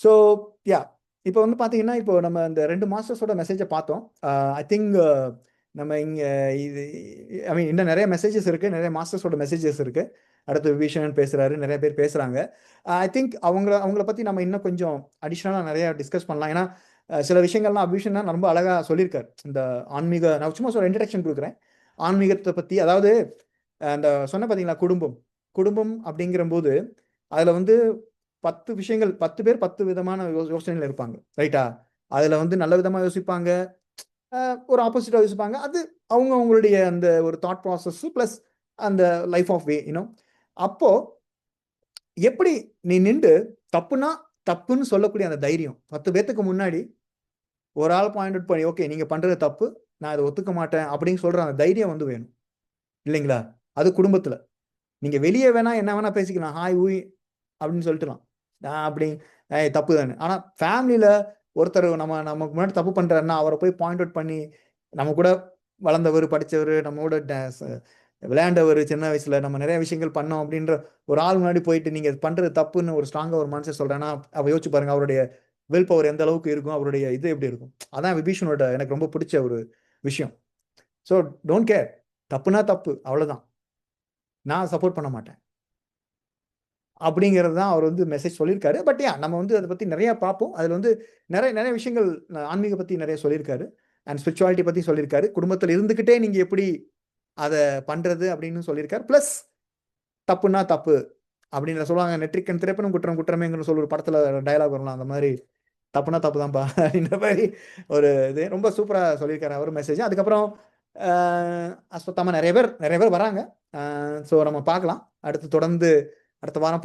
ஸோ யா இப்போ வந்து பார்த்தீங்கன்னா, இப்போ நம்ம இந்த 2 மாஸ்டர்ஸோட மெசேஜை பார்த்தோம். ஐ திங்க் நம்ம இங்கே இது ஐ மீன் இன்னும் நிறைய மெசேஜஸ் இருக்குது, நிறைய மாஸ்டர்ஸோட மெசேஜஸ் இருக்குது. அடுத்து விபீஷணன் பேசுகிறாரு, நிறைய பேர் பேசுகிறாங்க. ஐ திங்க் அவங்கள பற்றி நம்ம இன்னும் கொஞ்சம் அடிஷ்னலாக நிறைய டிஸ்கஸ் பண்ணலாம். ஏன்னா சில விஷயங்கள்லாம் அபிஷன் தான் ரொம்ப அழகாக சொல்லியிருக்காரு. இந்த ஆன்மீக, நான் சும்மா ஒரு இன்ட்ரடக்ஷன் கொடுக்குறேன். ஆன்மீகத்தை பற்றி, அதாவது அந்த சொன்ன பார்த்தீங்களா, குடும்பம் குடும்பம் அப்படிங்கிற போது அதில் வந்து 10 விஷயங்கள், 10 பேர் 10 விதமான யோசனைகள் இருப்பாங்க, ரைட்டா? அதுல வந்து நல்ல விதமா யோசிப்பாங்க, ஒரு ஆப்போசிட்டா யோசிப்பாங்க. அது அவங்களுடைய அந்த ஒரு தாட் ப்ராசஸ் பிளஸ் அந்த லைஃப் ஆஃப் வே அப்போ எப்படி நீ நின்று தப்புனா தப்புன்னு சொல்லக்கூடிய அந்த தைரியம், 10 பேத்துக்கு முன்னாடி ஒரு ஆள் பாயிண்ட் அவுட் பண்ணி, ஓகே நீங்க பண்றது தப்பு, நான் இதை ஒத்துக்க மாட்டேன் அப்படின்னு சொல்ற அந்த தைரியம் வந்து வேணும், இல்லைங்களா? அது குடும்பத்துல. நீங்க வெளியே வேணா என்ன வேணா பேசிக்கலாம், ஹாய் ஊய் அப்படின்னு சொல்லிட்டுலாம், அப்படி தப்பு தானே. ஆனா ஃபேமிலியில ஒருத்தர் நமக்கு முன்னாடி தப்பு பண்றாருன்னா அவரை போய் பாயிண்ட் அவுட் பண்ணி, நம்ம கூட வளர்ந்தவர், படிச்சவர், நம்மோட விளையாண்டவர், சின்ன வயசுல நம்ம நிறைய விஷயங்கள் பண்ணோம் அப்படின்ற ஒரு ஆள் முன்னாடி போயிட்டு நீங்க பண்றது தப்புன்னு ஒரு ஸ்ட்ராங்கா ஒரு மனுஷன் சொல்றேன்னா, அவ யோசிச்சு பாருங்க அவருடைய வில் பவர் எந்த அளவுக்கு இருக்கும், அவருடைய இது எப்படி இருக்கும். அதான் விபீஷனோட எனக்கு ரொம்ப பிடிச்ச ஒரு விஷயம். ஸோ டோன்ட் கேர், தப்புனா தப்பு, அவ்வளவுதான். நான் சப்போர்ட் பண்ண மாட்டேன் அப்படிங்கிறது தான் அவர் வந்து மெசேஜ் சொல்லியிருக்காரு. பட் நம்ம வந்து அதை பத்தி நிறைய பார்ப்போம். அதுல வந்து நிறைய நிறைய விஷயங்கள், ஆன்மீக பத்தி நிறைய சொல்லியிருக்காரு, அண்ட் ஸ்பிரிச்சுவாலிட்டி பத்தி சொல்லியிருக்காரு. குடும்பத்தில் இருந்துகிட்டே நீங்க எப்படி அதை பண்றது அப்படின்னு சொல்லியிருக்காரு. பிளஸ் தப்புன்னா தப்பு அப்படின்னு சொல்லுவாங்க, நெற்றிக்கண் திறப்பினும் குற்றம் குற்றமேங்கிற சொல்லி ஒரு படத்துல டயலாக் வரலாம், அந்த மாதிரி தப்புனா தப்பு தான்ப்பா அப்படின்ற மாதிரி ஒரு இது ரொம்ப சூப்பரா சொல்லியிருக்காரு அவர் மெசேஜ். அதுக்கப்புறம் அஸ்வத்தாமா நிறைய பேர் வராங்க. ஸோ நம்ம பார்க்கலாம் அடுத்து தொடர்ந்து அடுத்த வாரம்